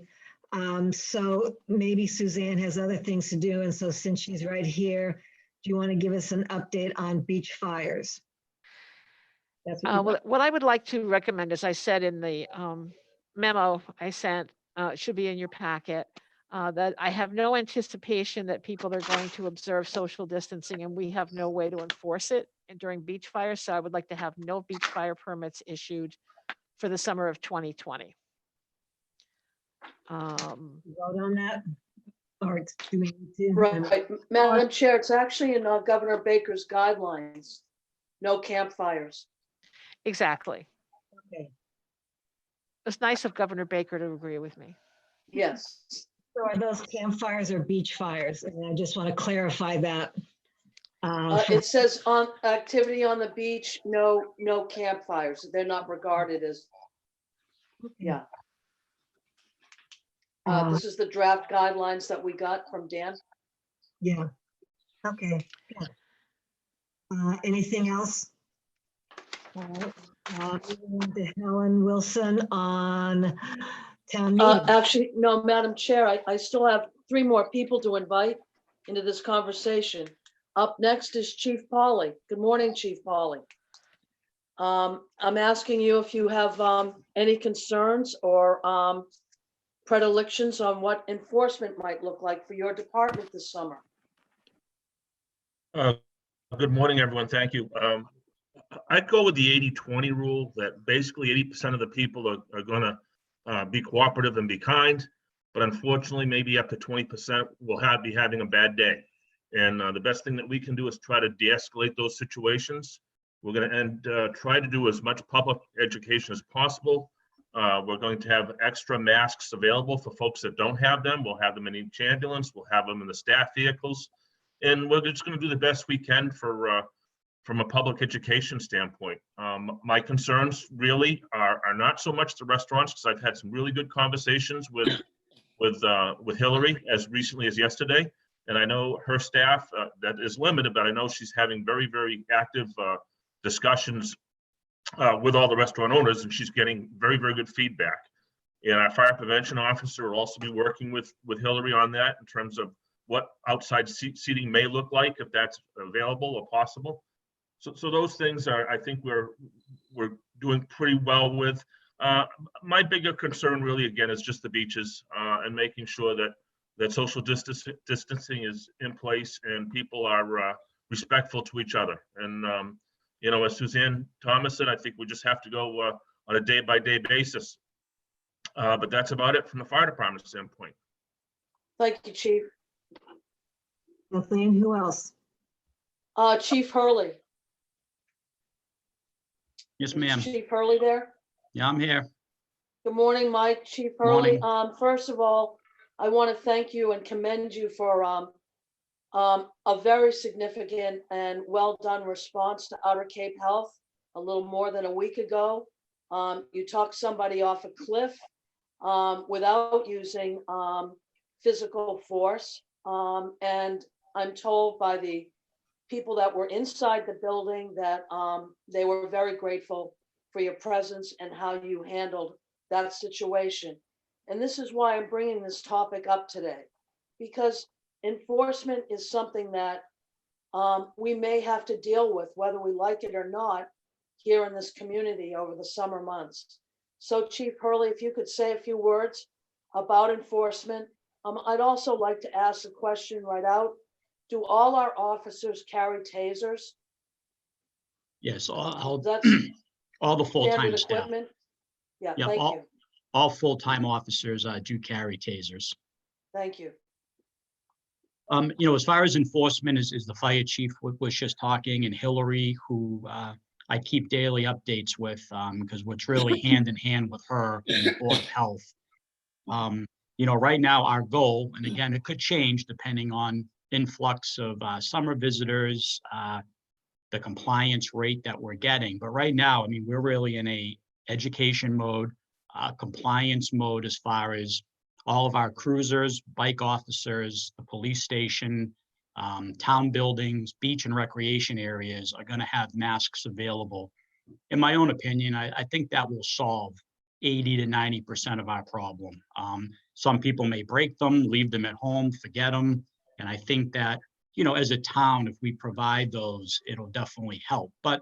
So maybe Suzanne has other things to do. And so since she's right here, do you want to give us an update on beach fires? That's Well, what I would like to recommend, as I said in the memo I sent, should be in your packet. that I have no anticipation that people are going to observe social distancing, and we have no way to enforce it during beach fires. So I would like to have no beach fire permits issued for the summer of 2020. Vote on that? Or do we need to? Right, Madam Chair, it's actually in Governor Baker's guidelines. No campfires. Exactly. Okay. It's nice of Governor Baker to agree with me. Yes. So are those campfires or beach fires? And I just want to clarify that. It says on activity on the beach, no campfires. They're not regarded as, yeah. This is the draft guidelines that we got from Dan. Yeah. Okay. Yeah. Anything else? All right. Moving on to Helen Wilson on town meeting. Actually, no, Madam Chair, I still have 3 more people to invite into this conversation. Up next is Chief Polly. Good morning, Chief Polly. I'm asking you if you have any concerns or predilections on what enforcement might look like for your department this summer. Good morning, everyone. Thank you. I'd go with the 80-20 rule that basically 80% of the people are going to be cooperative and be kind, but unfortunately, maybe up to 20% will be having a bad day. And the best thing that we can do is try to de-escalate those situations. We're going to try to do as much public education as possible. We're going to have extra masks available for folks that don't have them. We'll have them in each ambulance. We'll have them in the staff vehicles. And we're just going to do the best we can for from a public education standpoint. My concerns really are not so much the restaurants, because I've had some really good conversations with Hillary as recently as yesterday. And I know her staff, that is limited, but I know she's having very, very active discussions with all the restaurant owners, and she's getting very, very good feedback. And our fire prevention officer will also be working with Hillary on that in terms of what outside seating may look like, if that's available or possible. So those things are, I think we're doing pretty well with. My bigger concern really, again, is just the beaches and making sure that social distancing is in place and people are respectful to each other. And, as Suzanne Thomas said, I think we just have to go on a day-by-day basis. But that's about it from the fire department standpoint. Thank you, Chief. Kathleen, who else? Chief Hurley. Yes, ma'am. Chief Hurley there? Yeah, I'm here. Good morning, Mike. Chief Hurley. Morning. First of all, I want to thank you and commend you for a very significant and well done response to Outer Cape Health a little more than a week ago. You talked somebody off a cliff without using physical force. And I'm told by the people that were inside the building that they were very grateful for your presence and how you handled that situation. And this is why I'm bringing this topic up today, because enforcement is something that we may have to deal with, whether we like it or not, here in this community over the summer months. So Chief Hurley, if you could say a few words about enforcement. I'd also like to ask a question right out. Do all our officers carry tasers? Yes, That's all the full-time standard staff. equipment? Yeah, Yeah, thank you. all full-time officers do carry tasers. Thank you. As far as enforcement is the fire chief was just talking, and Hillary, who I keep daily updates with, because we're really hand in hand with her and the Board of Health. Right now our goal, and again, it could change depending on influx of summer visitors, the compliance rate that we're getting. But right now, we're really in a education mode, compliance mode, as far as all of our cruisers, bike officers, the police station, town buildings, beach and recreation areas are going to have masks available. In my own opinion, I think that will solve 80 to 90% of our problem. Some people may break them, leave them at home, forget them. And I think that, as a town, if we provide those, it'll definitely help. But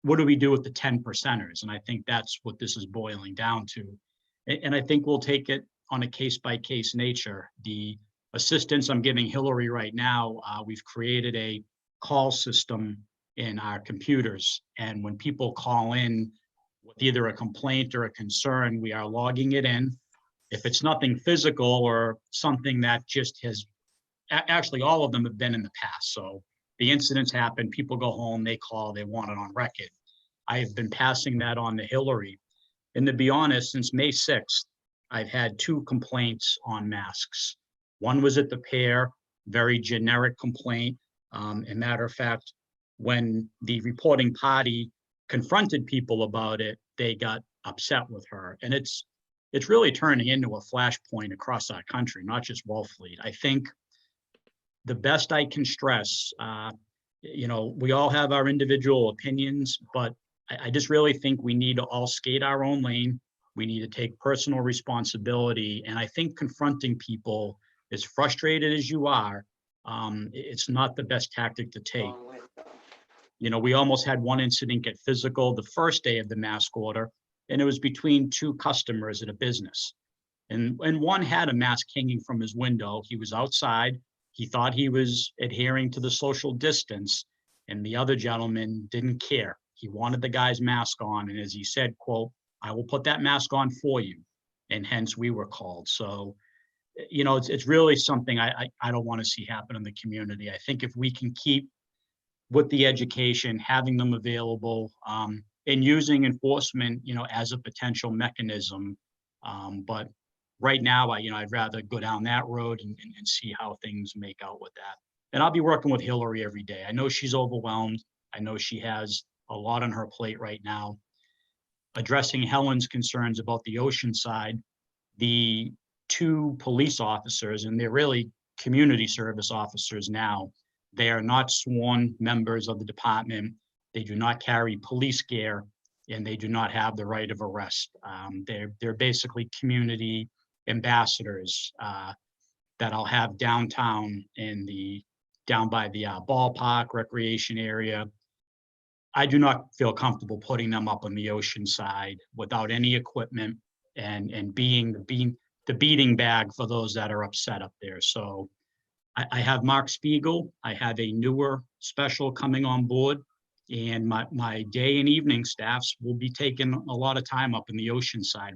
what do we do with the 10%ers? And I think that's what this is boiling down to. And I think we'll take it on a case-by-case nature. The assistance I'm giving Hillary right now, we've created a call system in our computers. And when people call in with either a complaint or a concern, we are logging it in. If it's nothing physical or something that just has, actually all of them have been in the past. So the incidents happen, people go home, they call, they want it on record. I have been passing that on to Hillary. And to be honest, since May 6th, I've had 2 complaints on masks. One was at the pair, very generic complaint. As a matter of fact, when the reporting party confronted people about it, they got upset with her. And it's really turning into a flashpoint across our country, not just Wellfleet. I think the best I can stress, we all have our individual opinions, but I just really think we need to all skate our own lane. We need to take personal responsibility. And I think confronting people, as frustrated as you are, it's not the best tactic to take. We almost had one incident get physical the first day of the mask order, and it was between 2 customers at a business. And one had a mask hanging from his window. He was outside. He thought he was adhering to the social distance, and the other gentleman didn't care. He wanted the guy's mask on, and as he said, quote, "I will put that mask on for you." And hence we were called. So, it's really something I don't want to see happen in the community. I think if we can keep with the education, having them available, and using enforcement, as a potential mechanism. But right now, I'd rather go down that road and see how things make out with that. And I'll be working with Hillary every day. I know she's overwhelmed. I know she has a lot on her plate right now. Addressing Helen's concerns about the ocean side, the 2 police officers, and they're really community service officers now, they are not sworn members of the department. They do not carry police gear, and they do not have the right of arrest. They're basically community ambassadors that I'll have downtown down by the ballpark recreation area. I do not feel comfortable putting them up on the ocean side without any equipment and being the beating bag for those that are upset up there. So I have Mark Spiegel. I have a newer special coming on board, and my day and evening staffs will be taking a lot of time up in the ocean side.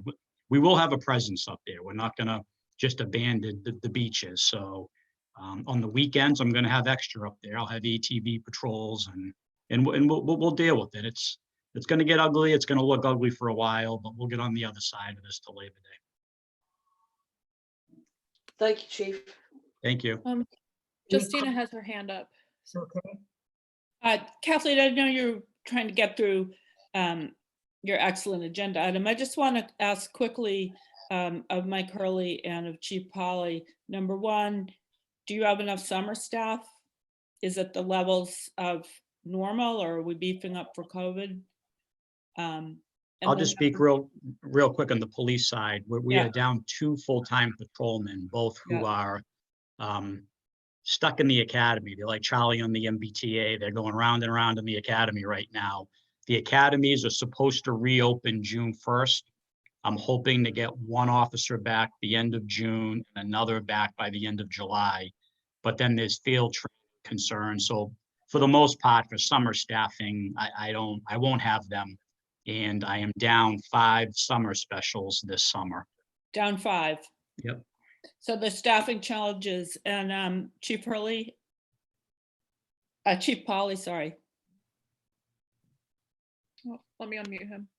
We will have a presence up there. We're not going to just abandon the beaches. So on the weekends, I'm going to have extra up there. I'll have ATV patrols, and we'll deal with it. It's going to get ugly. It's going to look ugly for a while, but we'll get on the other side of this till Labor Day. Thank you, Chief. Thank you. Justina has her hand up. Okay. Kathleen, I know you're trying to get through your excellent agenda item. I just want to ask quickly of Mike Hurley and of Chief Polly. Number 1, do you have enough summer staff? Is it the levels of normal, or are we beefing up for COVID? I'll just speak real quick on the police side. We Yeah. are down 2 full-time patrolmen, both who are stuck in the academy. They're like Charlie on the MBTA. They're going round and round in the academy right now. The academies are supposed to reopen June 1st. I'm hoping to get 1 officer back the end of June and another back by the end of July. But then there's field training concerns. So for the most part, for summer staffing, I won't have them. And I am down 5 summer specials this summer. Down 5. Yep. So the staffing challenges, and Chief Hurley, Chief Polly, sorry. Oh, let me unmute him.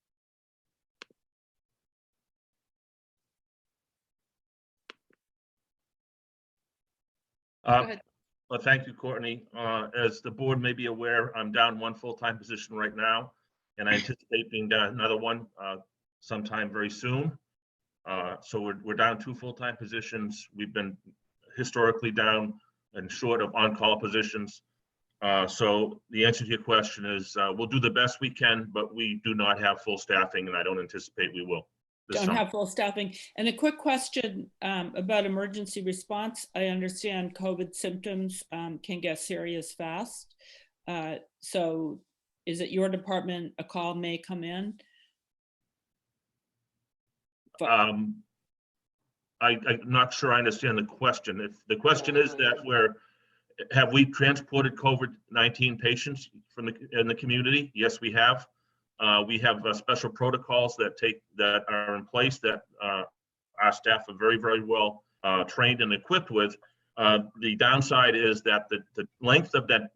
Go ahead. Well, thank you, Courtney. As the board may be aware, I'm down 1 full-time position right now, and I anticipate being down another one sometime very soon. So we're down 2 full-time positions. We've been historically down and short of on-call positions. So the answer to your question is we'll do the best we can, but we do not have full staffing, and I don't anticipate we will. Don't have full staffing. And a quick question about emergency response. I understand COVID symptoms can get serious fast. So is it your department a call may come in? I'm not sure I understand the question. If the question is that have we transported COVID-19 patients in the community? Yes, we have. We have special protocols that are in place that our staff are very, very well trained and equipped with. The downside is that the length of that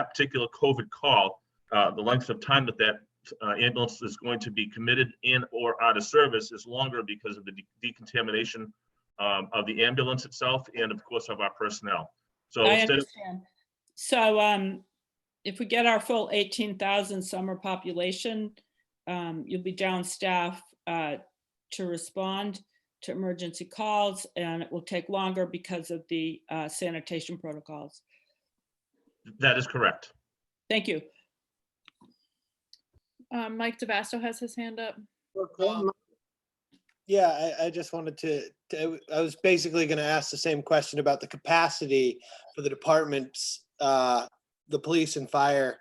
particular COVID call, the length of time that ambulance is going to be committed in or out of service is longer because of the decontamination of the ambulance itself and of course of our personnel. So I instead of, understand. So if we get our full 18,000 summer population, you'll be down staff to respond to emergency calls, and it will take longer because of the sanitation protocols. that is correct. Thank you. Mike DeVasto has his hand up. Yeah, I just wanted I was basically going to ask the same question about the capacity for the departments, the police and fire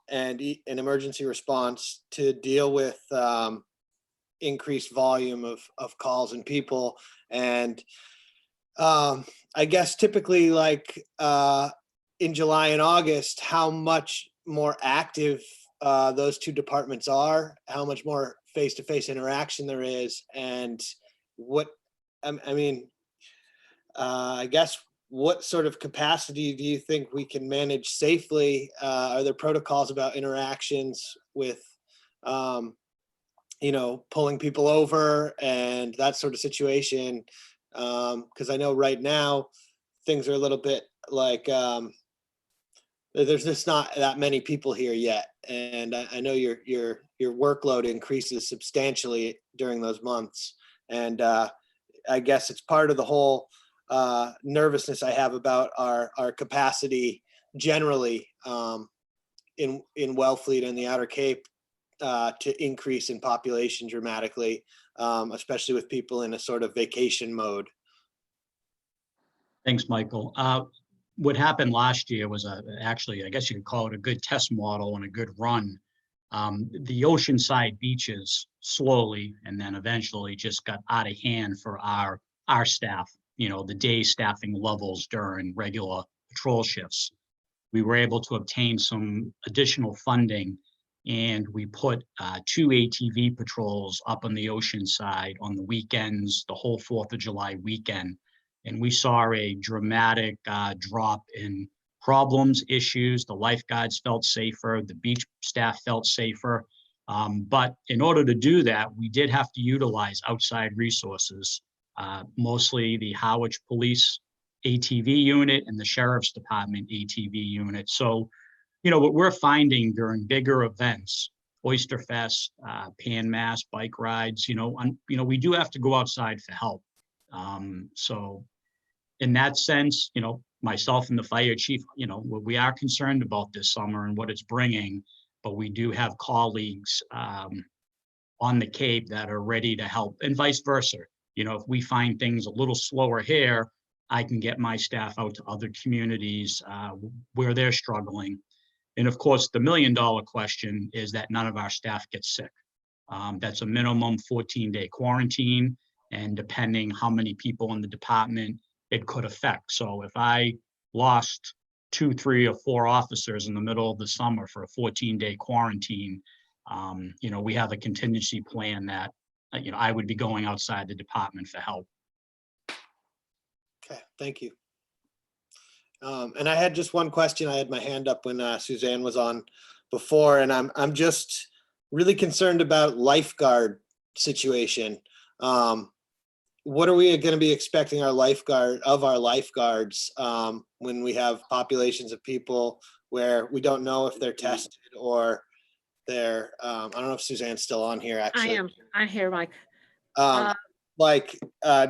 and emergency response to deal with increased volume of calls and people. And I guess typically like in July and August, how much more active those two departments are, how much more face-to-face interaction there is, and what, I guess, what sort of capacity do you think we can manage safely? Are there protocols about interactions with, pulling people over and that sort of situation? Because I know right now things are a little bit like, there's just not that many people here yet. And I know your workload increases substantially during those months. And I guess it's part of the whole nervousness I have about our capacity generally in Wellfleet and the Outer Cape to increase in population dramatically, especially with people in a sort of vacation mode. Thanks, Michael. What happened last year was actually, I guess you could call it a good test model and a good run. The oceanside beaches slowly and then eventually just got out of hand for our staff, the day staffing levels during regular patrol shifts. We were able to obtain some additional funding, and we put 2 ATV patrols up on the ocean side on the weekends, the whole 4th of July weekend. And we saw a dramatic drop in problems, issues. The lifeguards felt safer, the beach staff felt safer. But in order to do that, we did have to utilize outside resources, mostly the Howard Police ATV unit and the Sheriff's Department ATV unit. So, what we're finding during bigger events, Oyster Fest, Pan Mass, bike rides, we do have to go outside for help. So in that sense, myself and the fire chief, we are concerned about this summer and what it's bringing, but we do have colleagues on the Cape that are ready to help, and vice versa. If we find things a little slower here, I can get my staff out to other communities where they're struggling. And of course, the $1 million question is that none of our staff gets sick. That's a minimum 14-day quarantine. And depending how many people in the department it could affect. So if I lost 2, 3, or 4 officers in the middle of the summer for a 14-day quarantine, we have a contingency plan that, I would be going outside the department for help. Okay, thank you. And I had just one question. I had my hand up when Suzanne was on before, and I'm just really concerned about lifeguard situation. What are we going to be expecting our lifeguards when we have populations of people where we don't know if they're tested or they're, I don't know if Suzanne's still on here, actually. I'm here, Mike.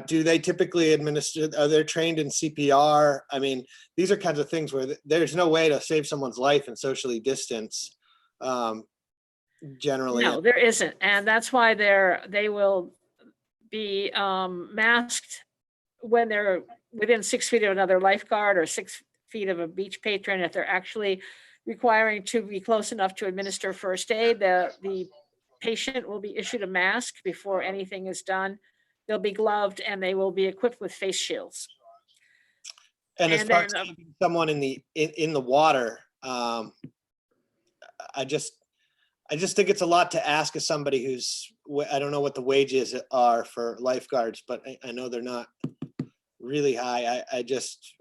Do they typically are they trained in CPR? I mean, these are kinds of things where there's no way to save someone's life and socially distance generally. No, there isn't. And that's why they will be masked when they're within 6 feet of another lifeguard or 6 feet of a beach patron. If they're actually requiring to be close enough to administer first aid, the patient will be issued a mask before anything is done. they'll be gloved, and they will be equipped with face shields. And as And far as then, keeping someone in the water, I just think it's a lot to ask of somebody who's, I don't know what the wages are for lifeguards, but I know they're not really high.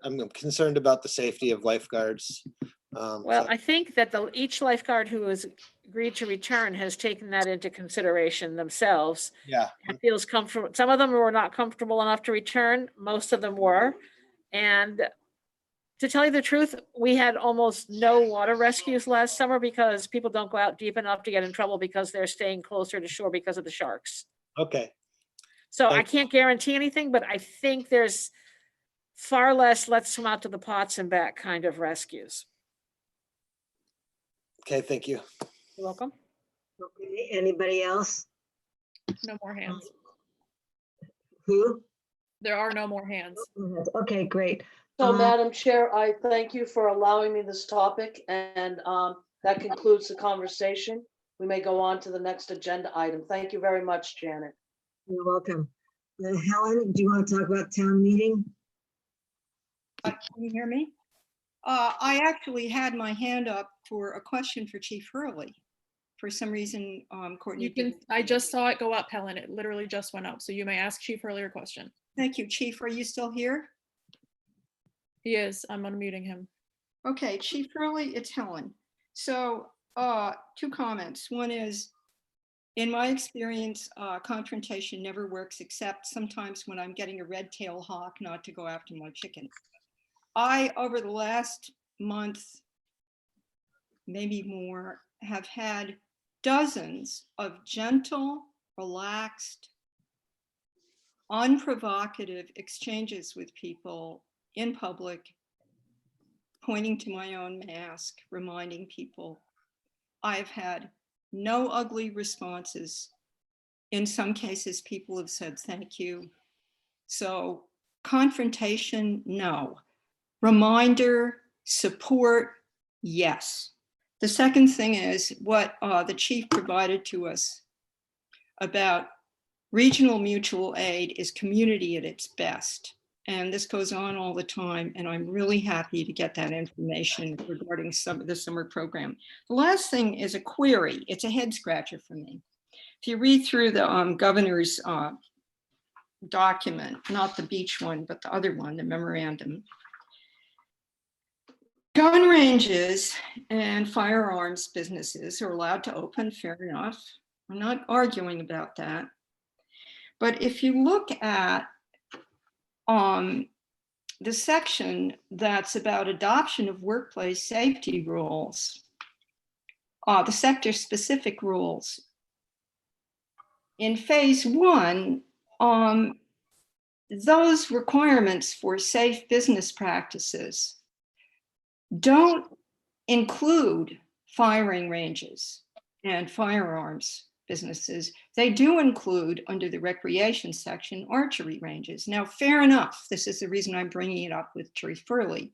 I'm concerned about the safety of lifeguards. Well, I think that each lifeguard who has agreed to return has taken that into consideration themselves. Yeah, And feels comfortable. Some of them were not comfortable enough to return. Most of them were. And to tell you the truth, we had almost no water rescues last summer because people don't go out deep enough to get in trouble because they're staying closer to shore because of the sharks. okay. So I Thank- can't guarantee anything, but I think there's far less let's swim out to the pots and back kind of rescues. Okay, thank you. You're welcome. Okay, anybody else? No more hands. Who? There are no more hands. Okay, great. So, Madam Chair, I thank you for allowing me this topic, and that concludes the conversation. We may go on to the next agenda item. Thank you very much, Janet. You're welcome. Helen, do you want to talk about town meeting? Can you hear me? I actually had my hand up for a question for Chief Hurley. For some reason, Courtney. You can, didn't- I just saw it go up, Helen. It literally just went up. So you may ask Chief Hurley your question. Thank you, Chief. Are you still here? He is. I'm unmuting him. Okay, Chief Hurley, it's Helen. So, two comments. One is, in my experience, confrontation never works except sometimes when I'm getting a red-tailed hawk not to go after my chickens. I, over the last month, maybe more, have had dozens of gentle, relaxed, unprovocative exchanges with people in public, pointing to my own mask, reminding people. I've had no ugly responses. In some cases, people have said thank you. So confrontation, no. Reminder, support, yes. The second thing is what the chief provided to us about regional mutual aid is community at its best. And this goes on all the time. And I'm really happy to get that information regarding the summer program. The last thing is a query. It's a head scratcher for me. If you read through the governor's document, not the beach one, but the other one, the memorandum, gun ranges and firearms businesses are allowed to open, fair enough. I'm not arguing about that. But if you look at the section that's about adoption of workplace safety rules, the sector-specific rules, in phase one, those requirements for safe business practices don't include firing ranges and firearms businesses. They do include, under the recreation section, archery ranges. Now, fair enough. This is the reason I'm bringing it up with Chief Hurley.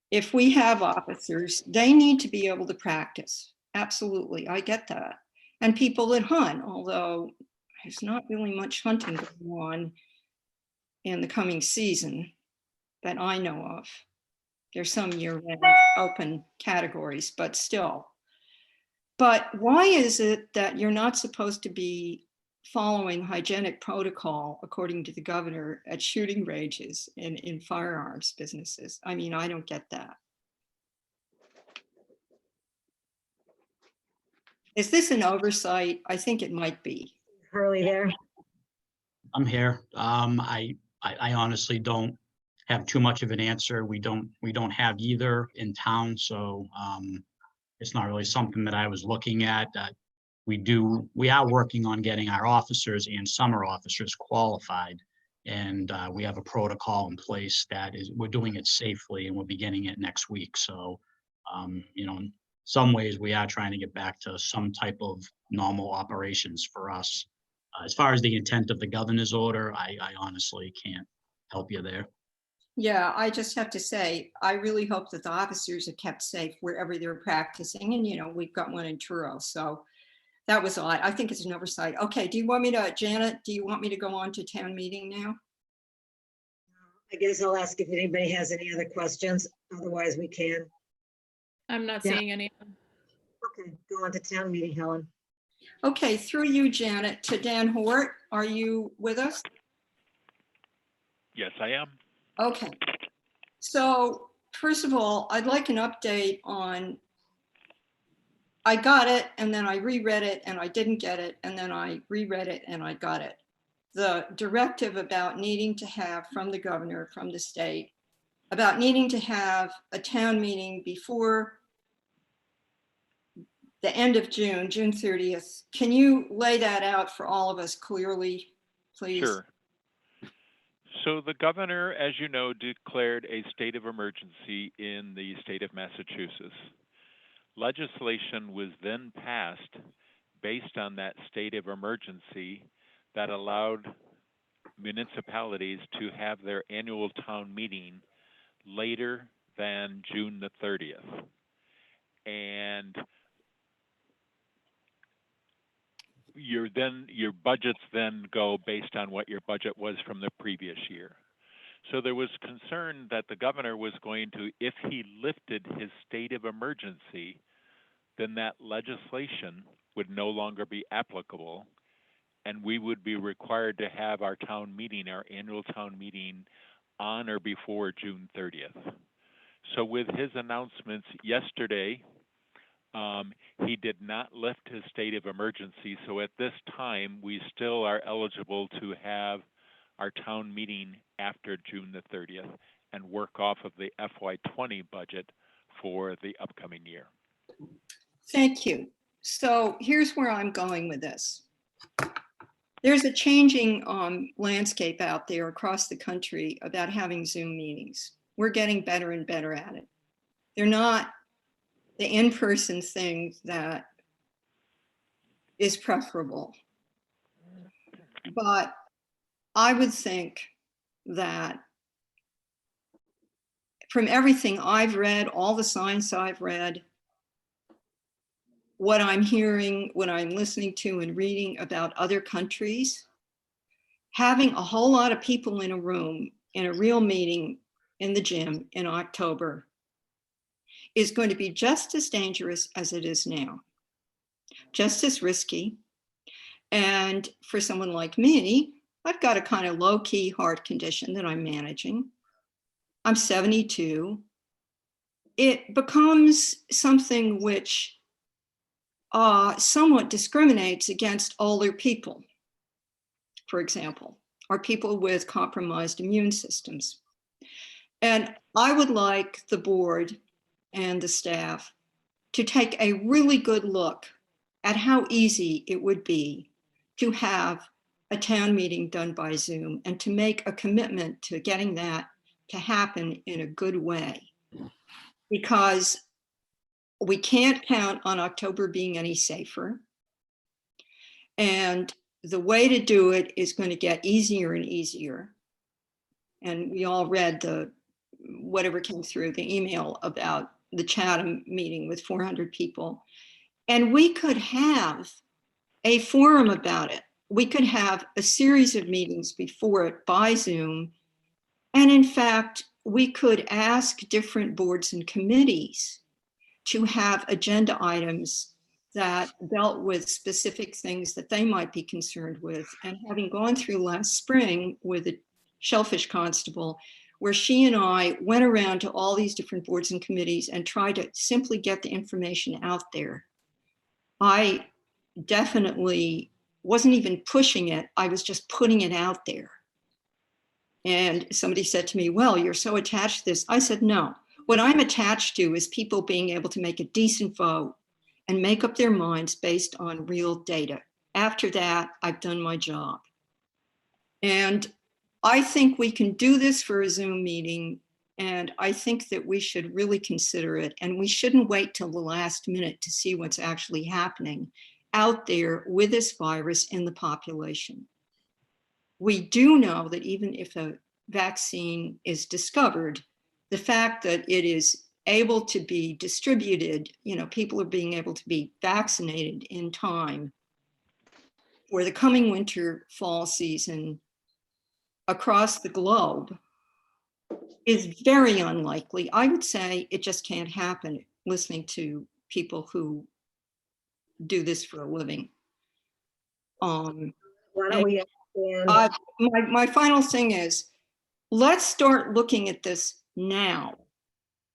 If we have officers, they need to be able to practice. Absolutely, I get that. And people that hunt, although there's not really much hunting going on in the coming season that I know of. There's some year-round open categories, but still. But why is it that you're not supposed to be following hygienic protocol, according to the governor, at shooting ranges and in firearms businesses? I mean, I don't get that. Is this an oversight? I think it might be. Hurley there. I'm here. I honestly don't have too much of an answer. We don't have either in town, so it's not really something that I was looking at. We are working on getting our officers and summer officers qualified, and we have a protocol in place that we're doing it safely, and we're beginning it next week. So, in some ways, we are trying to get back to some type of normal operations for us. As far as the intent of the governor's order, I honestly can't help you there. Yeah, I just have to say, I really hope that the officers are kept safe wherever they're practicing. And, we've got one in Truro. So That was odd. I think it's an oversight. Okay, do you want me to, Janet, do you want me to go on to town meeting now? I guess I'll ask if anybody has any other questions. Otherwise, we can. I'm not Yeah. seeing any. Okay, go on to town meeting, Helen. Okay, through you, Janet, to Dan Hort. Are you with us? Yes, I am. Okay. So first of all, I'd like an update on, I got it and then I reread it and I didn't get it and then I reread it and I got it. The directive about needing to have from the governor, from the state, about needing to have a town meeting before the end of June, June 30th. Can you lay that out for all of us clearly, please? Sure. So the governor, as you know, declared a state of emergency in the state of Massachusetts. Legislation was then passed based on that state of emergency that allowed municipalities to have their annual town meeting later than June the 30th. And your budgets then go based on what your budget was from the previous year. So there was concern that the governor was going to, if he lifted his state of emergency, then that legislation would no longer be applicable, and we would be required to have our town meeting, our annual town meeting, on or before June 30th. So with his announcements yesterday, he did not lift his state of emergency. So at this time, we still are eligible to have our town meeting after June the 30th and work off of the FY20 budget for the upcoming year. Thank you. So here's where I'm going with this. There's a changing landscape out there across the country about having Zoom meetings. We're getting better and better at it. They're not the in-person thing that is preferable. But I would think that from everything I've read, all the science I've read, what I'm hearing, what I'm listening to and reading about other countries, having a whole lot of people in a room in a real meeting in the gym in October is going to be just as dangerous as it is now, just as risky. And for someone like me, I've got a kind of low-key heart condition that I'm managing. I'm 72. It becomes something which somewhat discriminates against older people, for example, or people with compromised immune systems. And I would like the board and the staff to take a really good look at how easy it would be to have a town meeting done by Zoom and to make a commitment to getting that to happen in a good way. Because we can't count on October being any safer. And the way to do it is going to get easier and easier. And we all read whatever came through the email about the Chatham meeting with 400 people. And we could have a forum about it. We could have a series of meetings before it by Zoom. And in fact, we could ask different boards and committees to have agenda items that dealt with specific things that they might be concerned with. And having gone through last spring with the Shellfish Constable, where she and I went around to all these different boards and committees and tried to simply get the information out there. I definitely wasn't even pushing it. I was just putting it out there. And somebody said to me, well, you're so attached to this. I said, no, what I'm attached to is people being able to make a decent vote and make up their minds based on real data. After that, I've done my job. And I think we can do this for a Zoom meeting. And I think that we should really consider it. And we shouldn't wait till the last minute to see what's actually happening out there with this virus in the population. We do know that even if a vaccine is discovered, the fact that it is able to be distributed, people are being able to be vaccinated in time for the coming winter fall season across the globe is very unlikely. I would say it just can't happen, listening to people who do this for a living. Why don't we, My final thing is, let's start looking at this now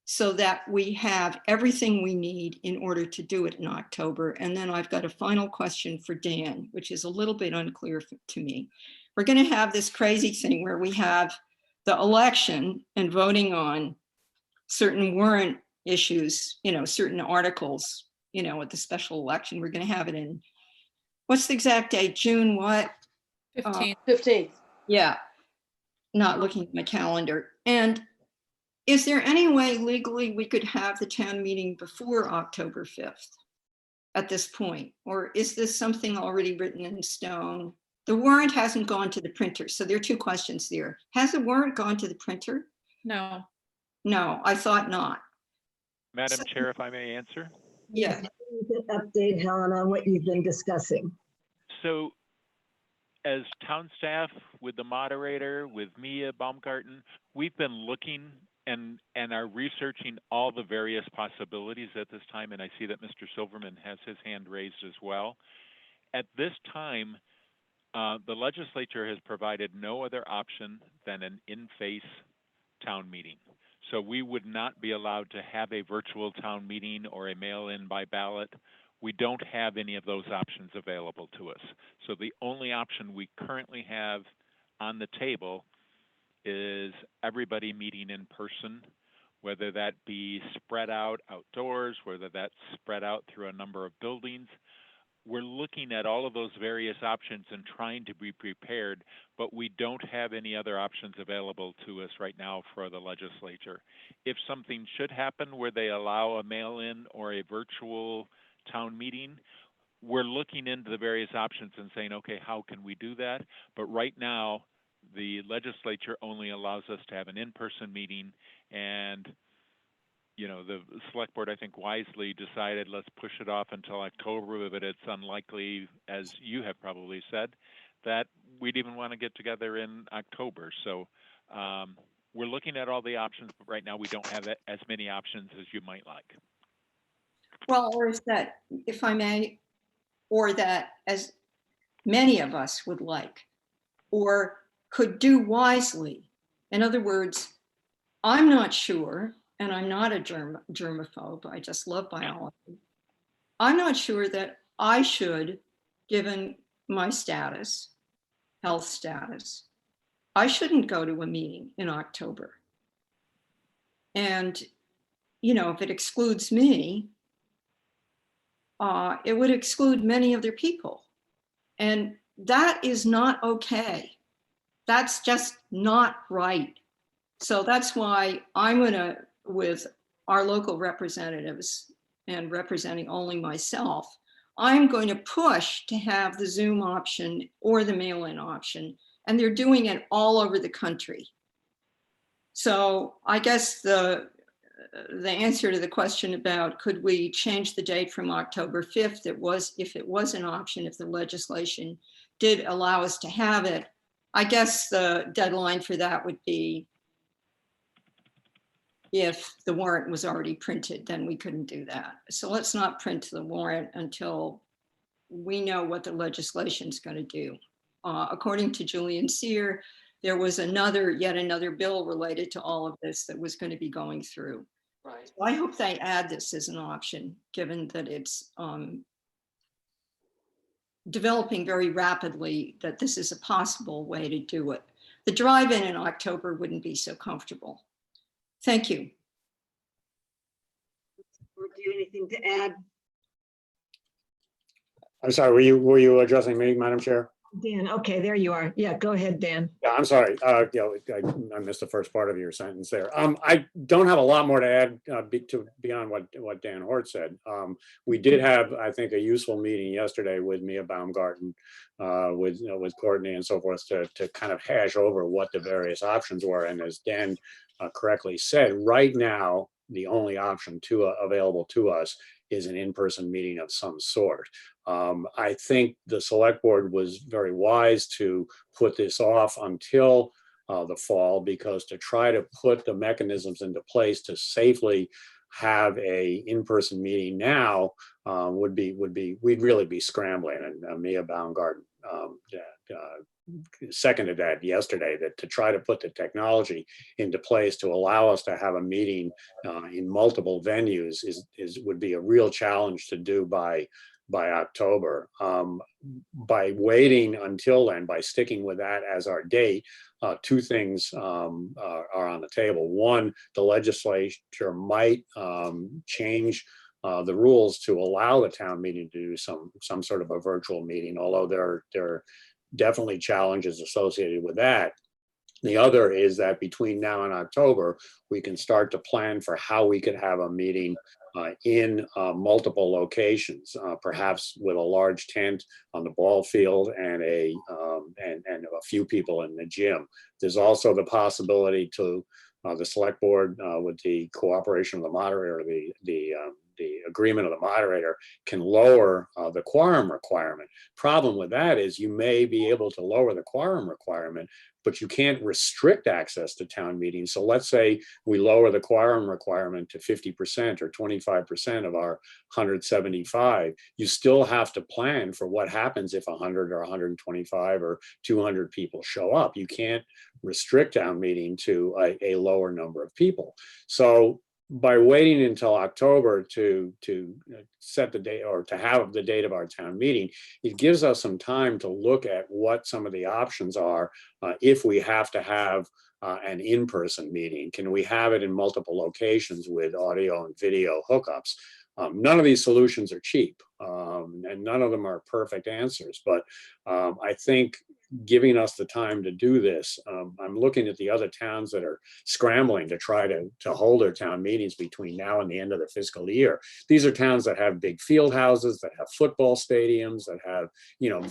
so that we have everything we need in order to do it in October. And then I've got a final question for Dan, which is a little bit unclear to me. We're going to have this crazy thing where we have the election and voting on certain warrant issues, certain articles, at the special election. We're going to have it in, what's the exact date? June what? 15th. 15th. Yeah, not looking at my calendar. And is there any way legally we could have the town meeting before October 5th at this point? Or is this something already written in stone? The warrant hasn't gone to the printer. So there are two questions there. Has the warrant gone to the printer? No. No, I thought not. Madam Chair, if I may answer. Yeah. you can update Helen on what you've been discussing. So as town staff, with the moderator, with Mia Baumgarten, we've been looking and are researching all the various possibilities at this time. And I see that Mr. Silverman has his hand raised as well. At this time, the legislature has provided no other option than an in-face town meeting. So we would not be allowed to have a virtual town meeting or a mail-in by ballot. We don't have any of those options available to us. So the only option we currently have on the table is everybody meeting in person, whether that be spread out outdoors, whether that's spread out through a number of buildings. We're looking at all of those various options and trying to be prepared, but we don't have any other options available to us right now for the legislature. If something should happen where they allow a mail-in or a virtual town meeting, we're looking into the various options and saying, okay, how can we do that? But right now, the legislature only allows us to have an in-person meeting, and the select board, I think, wisely decided let's push it off until October, but it's unlikely, as you have probably said, that we'd even want to get together in October. So we're looking at all the options, but right now we don't have as many options as you might like. Well, or is that, if I may, or that as many of us would like, or could do wisely. In other words, I'm not sure, and I'm not a germaphobe, I just love biology. I'm not sure that I should, given my status, health status, I shouldn't go to a meeting in October. And, if it excludes me, it would exclude many other people. And that is not okay. That's just not right. So that's why I'm gonna, with our local representatives and representing only myself, I'm going to push to have the Zoom option or the mail-in option, and they're doing it all over the country. So I guess the answer to the question about could we change the date from October 5th, if it was an option, if the legislation did allow us to have it, I guess the deadline for that would be if the warrant was already printed, then we couldn't do that. So let's not print the warrant until we know what the legislation is going to do. According to Julian Sear, there was yet another bill related to all of this that was going to be going through. Right. So I hope they add this as an option, given that it's developing very rapidly, that this is a possible way to do it. The drive-in in October wouldn't be so comfortable. Thank you. Or do you have anything to add? I'm sorry, were you addressing me, Madam Chair? Dan, okay, there you are. Yeah, go ahead, Dan. Yeah, I'm sorry. I missed the first part of your sentence there. I don't have a lot more to add beyond what Dan Hort said. We did have, I think, a useful meeting yesterday with Mia Baumgarten, with Courtney and so forth to kind of hash over what the various options were. And as Dan correctly said, right now, the only option available to us is an in-person meeting of some sort. I think the select board was very wise to put this off until the fall, because to try to put the mechanisms into place to safely have a in-person meeting now we'd really be scrambling. And Mia Baumgarten seconded that yesterday, that to try to put the technology into place to allow us to have a meeting in multiple venues would be a real challenge to do by October. By waiting until then, by sticking with that as our date, two things are on the table. One, the legislature might change the rules to allow the town meeting to do some sort of a virtual meeting, although there are definitely challenges associated with that. The other is that between now and October, we can start to plan for how we could have a meeting in multiple locations, perhaps with a large tent on the ball field and a few people in the gym. There's also the possibility to the select board, with the cooperation of the moderator, the agreement of the moderator, can lower the quorum requirement. Problem with that is you may be able to lower the quorum requirement, but you can't restrict access to town meetings. So let's say we lower the quorum requirement to 50% or 25% of our 175. You still have to plan for what happens if 100 or 125 or 200 people show up. You can't restrict town meeting to a lower number of people. So by waiting until October to set the date, or to have the date of our town meeting, it gives us some time to look at what some of the options are if we have to have an in-person meeting. Can we have it in multiple locations with audio and video hookups? None of these solutions are cheap, and none of them are perfect answers, but I think giving us the time to do this, I'm looking at the other towns that are scrambling to try to hold their town meetings between now and the end of the fiscal year. These are towns that have big field houses, that have football stadiums, that have,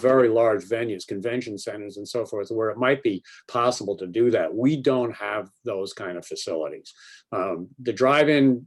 very large venues, convention centers and so forth, where it might be possible to do that. We don't have those kind of facilities. The drive-in,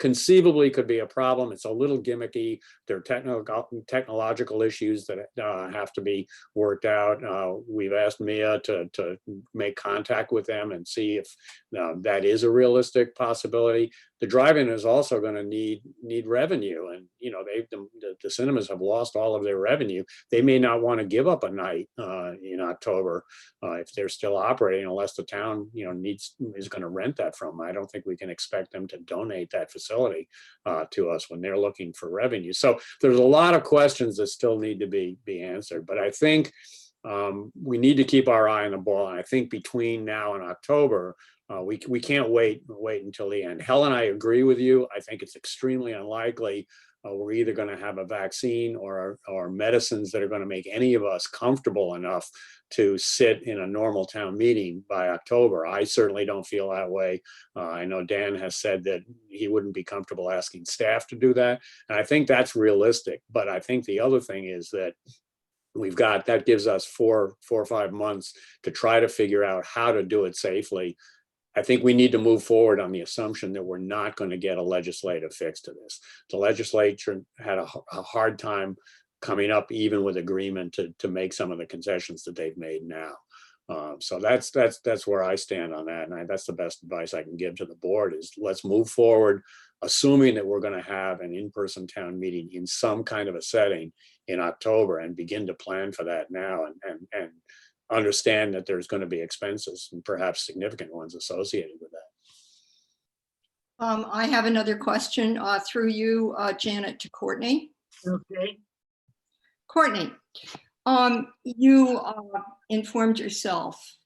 conceivably could be a problem. It's a little gimmicky. There are technological issues that have to be worked out. We've asked Mia to make contact with them and see if that is a realistic possibility. The drive-in is also going to need revenue, and the cinemas have lost all of their revenue. They may not want to give up a night in October if they're still operating, unless the town is going to rent that from them. I don't think we can expect them to donate that facility to us when they're looking for revenue. So there's a lot of questions that still need to be answered, but I think we need to keep our eye on the ball. And I think between now and October, we can't wait until the end. Helen, I agree with you. I think it's extremely unlikely we're either going to have a vaccine or medicines that are going to make any of us comfortable enough to sit in a normal town meeting by October. I certainly don't feel that way. I know Dan has said that he wouldn't be comfortable asking staff to do that. And I think that's realistic. But I think the other thing is that that gives us four or 5 months to try to figure out how to do it safely. I think we need to move forward on the assumption that we're not going to get a legislative fix to this. The legislature had a hard time coming up even with agreement to make some of the concessions that they've made now. So that's where I stand on that. And that's the best advice I can give to the board is let's move forward, assuming that we're going to have an in-person town meeting in some kind of a setting in October, and begin to plan for that now, and understand that there's going to be expenses, and perhaps significant ones, associated with that. I have another question through you, Janet, to Courtney. Okay. Courtney, you informed yourself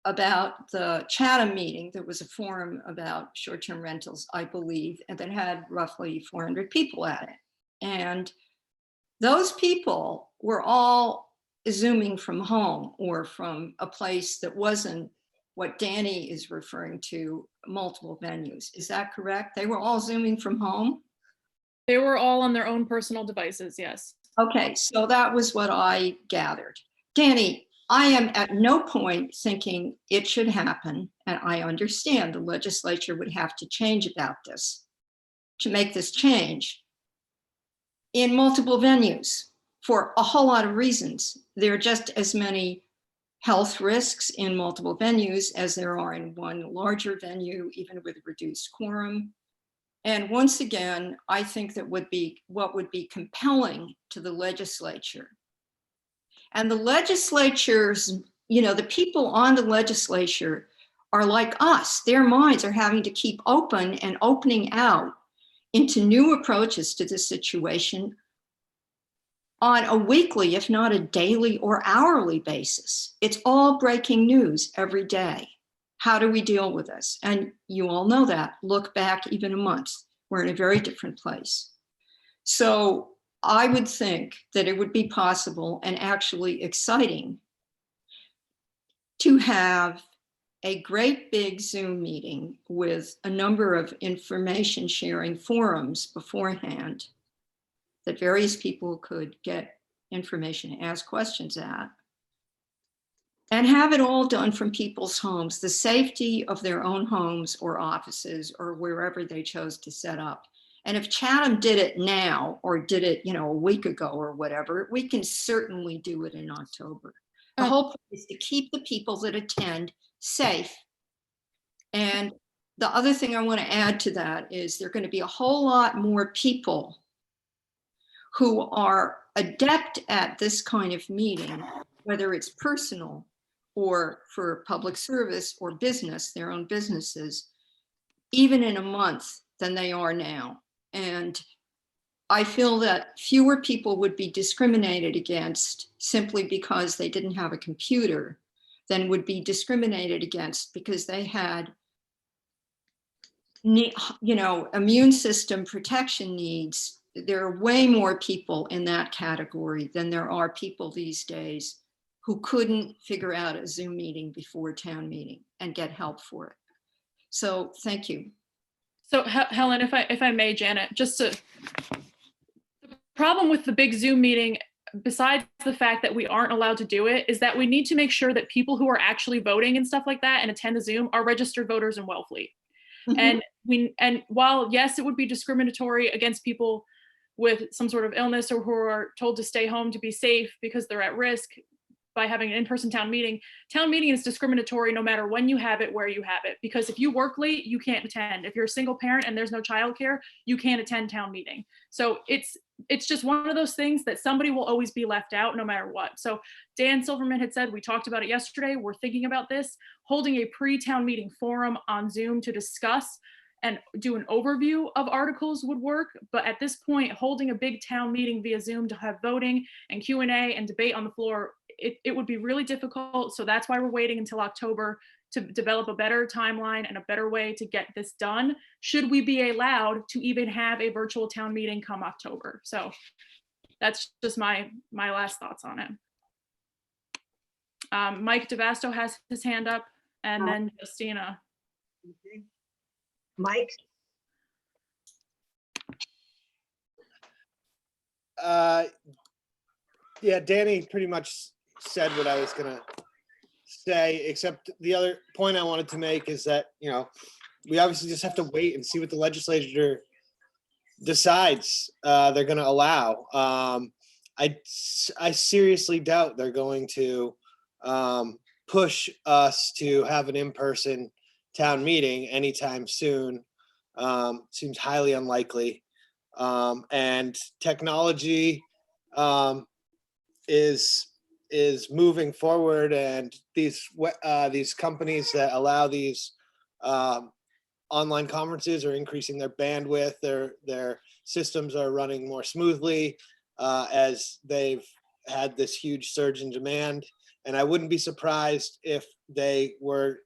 about the Chatham meeting. There was a forum about short-term rentals, I believe, and that had roughly 400 people at it. And those people were all Zooming from home, or from a place that wasn't what Danny is referring to, multiple venues. Is that correct? They were all Zooming from home? They were all on their own personal devices, yes. Okay, so that was what I gathered. Danny, I am at no point thinking it should happen, and I understand the legislature would have to change about this. to make this change in multiple venues for a whole lot of reasons. There are just as many health risks in multiple venues as there are in one larger venue, even with reduced quorum. And once again, I think that what would be compelling to the legislature. And the legislatures, you know, the people on the legislature are like us. Their minds are having to keep open and opening out into new approaches to this situation on a weekly, if not a daily or hourly basis. It's all breaking news every day. How do we deal with this? And you all know that. Look back even a month. We're in a very different place. So I would think that it would be possible and actually exciting to have a great big Zoom meeting with a number of information sharing forums beforehand that various people could get information, ask questions at, and have it all done from people's homes, the safety of their own homes or offices or wherever they chose to set up. And if Chatham did it now or did it, you know, a week ago or whatever, we can certainly do it in October. The whole point is to keep the people that attend safe. And the other thing I want to add to that is there are going to be a whole lot more people who are adept at this kind of meeting, whether it's personal or for public service or business, their own businesses, even in a month than they are now. And I feel that fewer people would be discriminated against simply because they didn't have a computer than would be discriminated against because they had, you know, immune system protection needs. There are way more people in that category than there are people these days who couldn't figure out a Zoom meeting before town meeting and get help for it. So thank you. So Helen, if I may, Janet, the problem with the big Zoom meeting, besides the fact that we aren't allowed to do it, is that we need to make sure that people who are actually voting and stuff like that and attend the Zoom are registered voters in Wellfleet. Mm-hmm. And while yes, it would be discriminatory against people with some sort of illness or who are told to stay home to be safe because they're at risk by having an in-person town meeting is discriminatory no matter when you have it, where you have it. Because if you work late, you can't attend. If you're a single parent and there's no childcare, you can't attend town meeting. So it's just one of those things that somebody will always be left out no matter what. So Dan Silverman had said, we talked about it yesterday, we're thinking about this, holding a pre-town meeting forum on Zoom to discuss and do an overview of articles would work. But at this point, holding a big town meeting via Zoom to have voting and Q&A and debate on the floor, it would be really difficult. So that's why we're waiting until October to develop a better timeline and a better way to get this done, should we be allowed to even have a virtual town meeting come October. So that's just my last thoughts on it. Mike DeVasto has his hand up, and then Justina. Mike? Yeah, Danny pretty much said what I was gonna say, except the other point I wanted to make is that, you know, we obviously just have to wait and see what the legislature decides they're gonna allow. I seriously doubt they're going to push us to have an in-person town meeting anytime soon. Seems highly unlikely. And technology is moving forward, and these companies that allow these online conferences are increasing their bandwidth. Their systems are running more smoothly as they've had this huge surge in demand. And I wouldn't be surprised if they were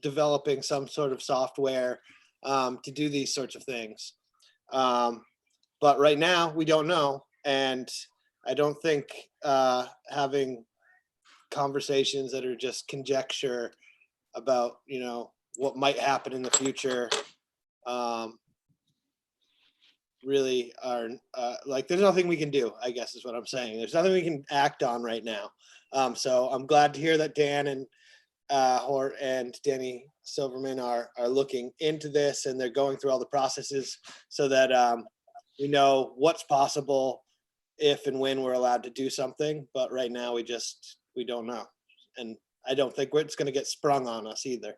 developing some sort of software to do these sorts of things. But right now we don't know. And I don't think having conversations that are just conjecture about, you know, what might happen in the future really are like, there's nothing we can do, I guess is what I'm saying. There's nothing we can act on right now. So I'm glad to hear that Dan and Hort and Danny Silverman are looking into this, and they're going through all the processes so that we know what's possible if and when we're allowed to do something. But right now, we don't know. And I don't think it's going to get sprung on us either.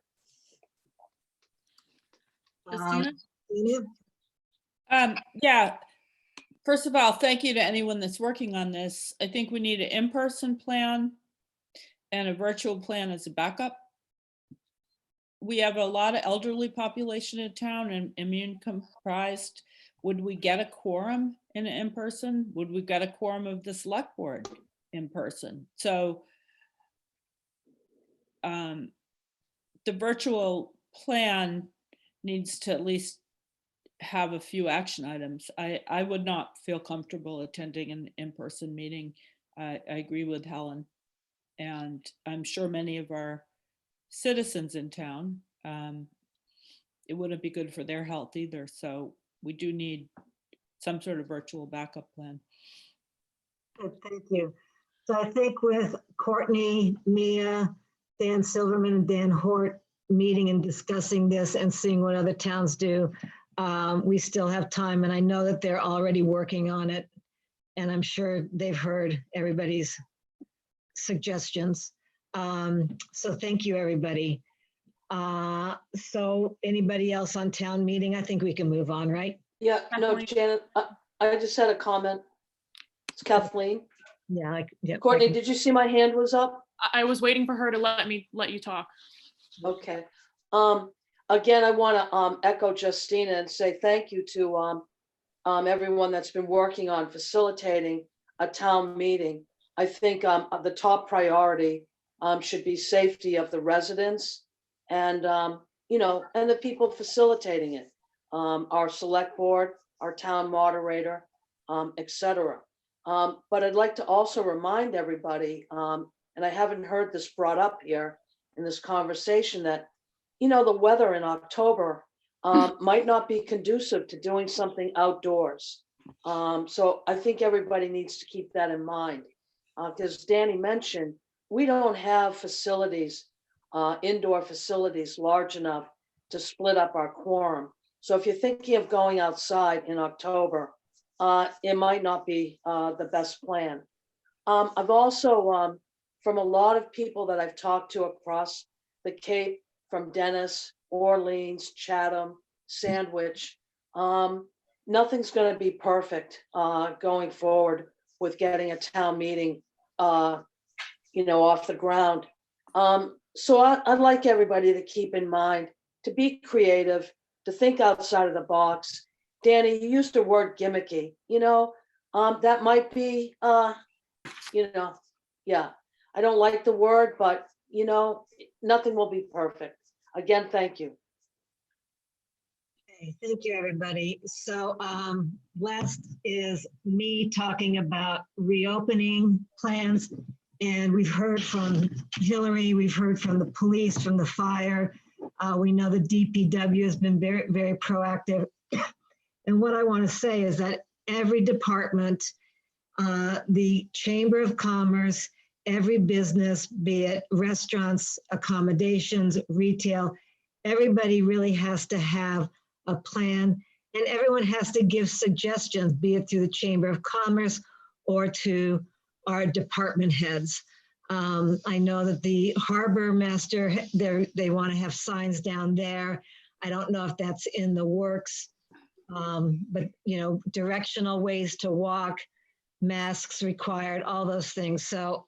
Justina? Yeah. First of all, thank you to anyone that's working on this. I think we need an in-person plan and a virtual plan as a backup. We have a lot of elderly population in town and immune comprised. Would we get a quorum in in-person? Would we get a quorum of the select board in person? So the virtual plan needs to at least have a few action items. I would not feel comfortable attending an in-person meeting. I agree with Helen. And I'm sure many of our citizens in town, it wouldn't be good for their health either. So we do need some sort of virtual backup plan. Good, thank you. So I think with Courtney, Mia, Dan Silverman, and Dan Hort meeting and discussing this and seeing what other towns do, we still have time. And I know that they're already working on it. And I'm sure they've heard everybody's suggestions. So thank you, everybody. So anybody else on town meeting? I think we can move on, right? Yeah, no, Kathleen. Janet, I just had a comment. It's Kathleen. Yeah. Yeah. Courtney, did you see my hand was up? I was waiting for her to let you talk. Okay. Again, I want to echo Justina and say thank you to everyone that's been working on facilitating a town meeting. I think the top priority should be safety of the residents and, and the people facilitating it. Our select board, our town moderator, et cetera. But I'd like to also remind everybody, and I haven't heard this brought up here in this conversation, that, the weather in October might not be conducive to doing something outdoors. So I think everybody needs to keep that in mind. Because Danny mentioned, we don't have facilities, indoor facilities large enough to split up our quorum. So if you're thinking of going outside in October, it might not be the best plan. I've also, from a lot of people that I've talked to across the Cape, from Dennis, Orleans, Chatham, Sandwich, nothing's going to be perfect going forward with getting a town meeting, off the ground. So I'd like everybody to keep in mind, to be creative, to think outside of the box. Danny, you used the word gimmicky, that might be, yeah, I don't like the word, but, nothing will be perfect. Again, thank you. Okay, thank you, everybody. So last is me talking about reopening plans. And we've heard from Hillary, we've heard from the police, from the fire. We know the DPW has been very, very proactive. And what I want to say is that every department, the Chamber of Commerce, every business, be it restaurants, accommodations, retail, everybody really has to have a plan, and everyone has to give suggestions, be it through the Chamber of Commerce or to our department heads. I know that the harbor master, they want to have signs down there. I don't know if that's in the works, but directional ways to walk, masks required, all those things. So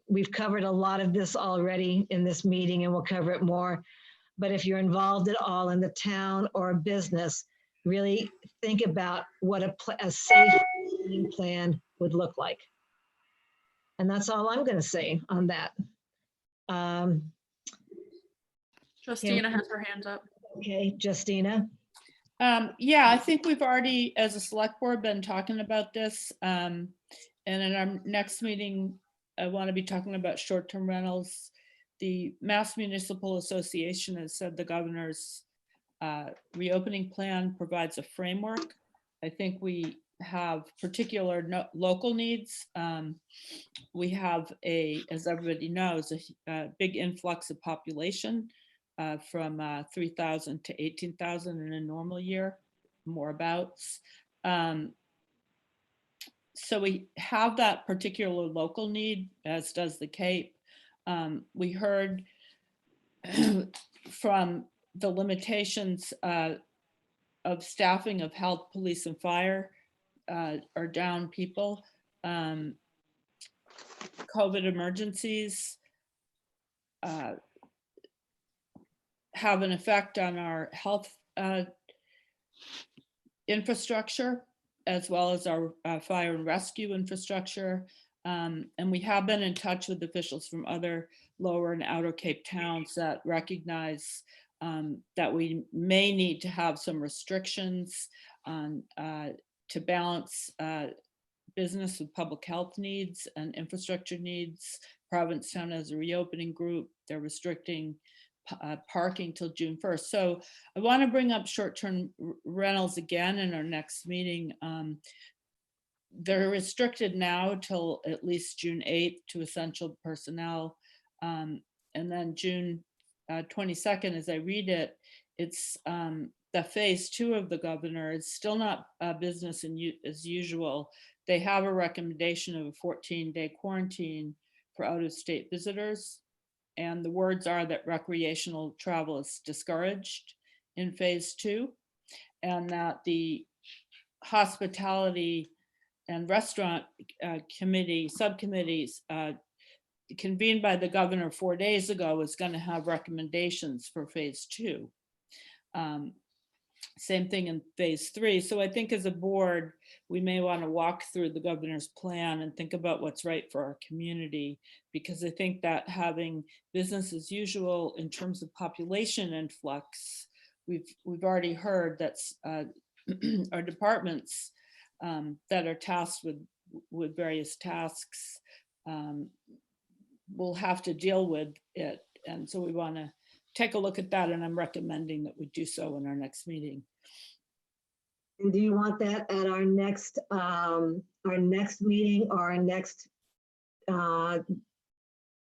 we've covered a lot of this already in this meeting, and we'll cover it more. But if you're involved at all in the town or a business, really think about what a safe plan would look like. And that's all I'm going to say on that. Justina has her hands up. Okay, Justina. Yeah, I think we've already, as a select board, been talking about this. And in our next meeting, I want to be talking about short-term rentals. The Mass Municipal Association has said the governor's reopening plan provides a framework. I think we have particular local needs. We have as everybody knows, a big influx of population from 3,000 to 18,000 in a normal year, more abouts. So we have that particular local need, as does the Cape. We heard from the limitations of staffing of health, police, and fire are down people. COVID emergencies have an effect on our health infrastructure, as well as our fire and rescue infrastructure. And we have been in touch with officials from other lower and outer Cape towns that recognize that we may need to have some restrictions on to balance business with public health needs and infrastructure needs. Provincetown as a reopening group, they're restricting parking till June 1st. So I want to bring up short-term rentals again in our next meeting. They're restricted now till at least June 8th to essential personnel. And then June 22nd, as I read it, it's the phase 2 of the governor. It's still not business as usual. They have a recommendation of a 14-day quarantine for out-of-state visitors. And the words are that recreational travel is discouraged in phase 2, and that the hospitality and restaurant subcommittees convened by the governor 4 days ago is going to have recommendations for phase 2. Same thing in phase 3. So I think as a board, we may want to walk through the governor's plan and think about what's right for our community, because I think that having business as usual in terms of population influx, we've already heard that our departments that are tasked with various tasks will have to deal with it. And so we want to take a look at that, and I'm recommending that we do so in our next meeting. And do you want that at our next meeting, or our next,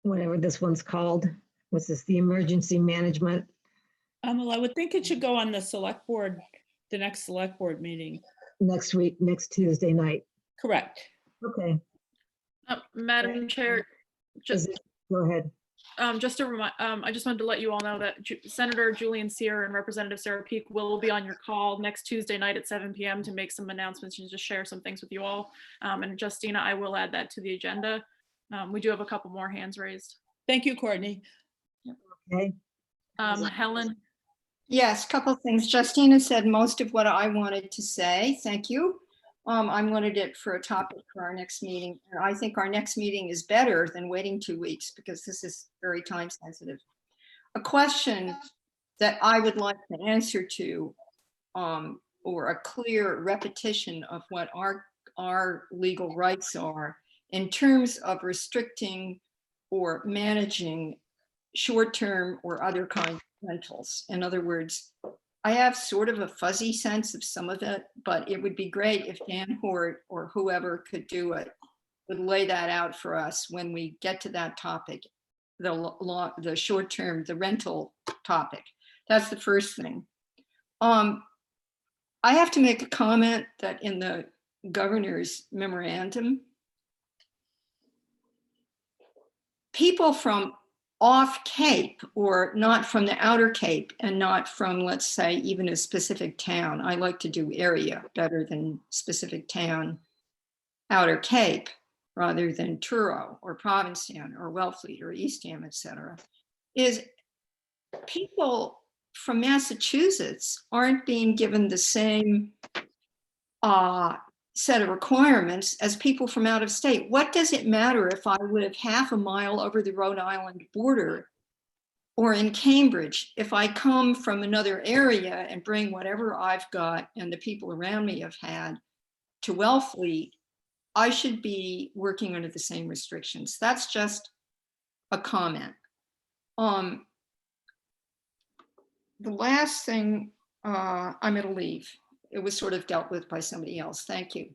whatever this one's called? What's this, the emergency management? Well, I would think it should go on the select board, the next select board meeting. Next week, next Tuesday night? Correct. Okay. Madam Chair, just, Go ahead. just to remind, I just wanted to let you all know that Senator Julian Sear and Representative Sarah Peak will be on your call next Tuesday night at 7 p.m. to make some announcements and just share some things with you all. And Justina, I will add that to the agenda. We do have a couple more hands raised. Thank you, Courtney. Okay. Helen? Yes, couple things. Justina said most of what I wanted to say. Thank you. I wanted it for a topic for our next meeting. And I think our next meeting is better than waiting 2 weeks, because this is very time sensitive. A question that I would like the answer to, or a clear repetition of what our legal rights are in terms of restricting or managing short-term or other kinds of rentals. In other words, I have sort of a fuzzy sense of some of it, but it would be great if Dan Hort or whoever could do it would lay that out for us when we get to that topic, the short-term, the rental topic. That's the first thing. I have to make a comment that in the governor's memorandum, people from off Cape, or not from the outer Cape, and not from, let's say, even a specific town. I like to do area better than specific town. Outer Cape, rather than Truro or Provincetown or Wellfleet or Eastham, etc., is people from Massachusetts aren't being given the same set of requirements as people from out of state. What does it matter if I live half a mile over the Rhode Island border or in Cambridge? If I come from another area and bring whatever I've got and the people around me have had to Wellfleet, I should be working under the same restrictions. That's just a comment. The last thing I'm going to leave. it was sort of dealt with by somebody else. Thank you.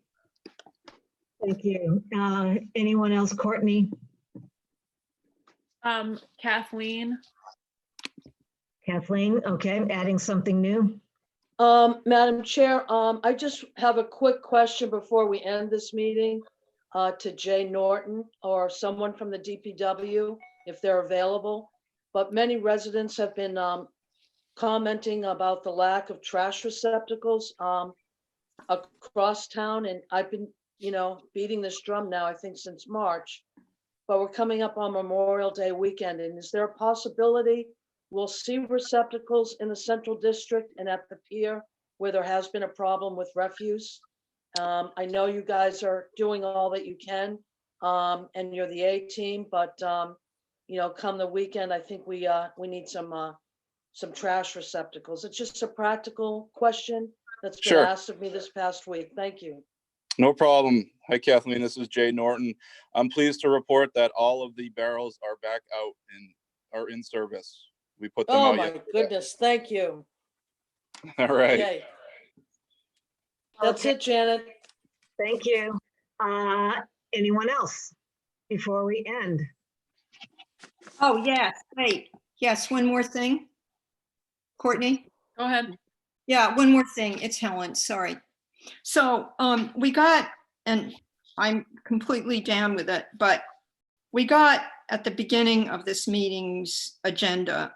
Thank you. Anyone else? Courtney? Kathleen, Kathleen? Okay, adding something new? Madam Chair, I just have a quick question before we end this meeting to Jay Norton or someone from the DPW, if they're available. But many residents have been commenting about the lack of trash receptacles across town. And I've been, beating this drum now, I think since March. But we're coming up on Memorial Day weekend. And is there a possibility we'll see receptacles in the Central District and at the pier where there has been a problem with refuse? I know you guys are doing all that you can, and you're the A team, but come the weekend, I think we need some trash receptacles. It's just a practical question that's been Sure. asked of me this past week. Thank you. No problem. Hi, Kathleen. This is Jay Norton. I'm pleased to report that all of the barrels are back out and are in service. We put them Oh out my yesterday. goodness, thank you. All right. Yay. That's Okay, it, Janet. thank you. Anyone else before we end? Oh, yes, wait. Yes, one more thing. Courtney? go ahead. Yeah, one more thing. It's Helen, sorry. So we got, and I'm completely down with it, but we got at the beginning of this meeting's agenda,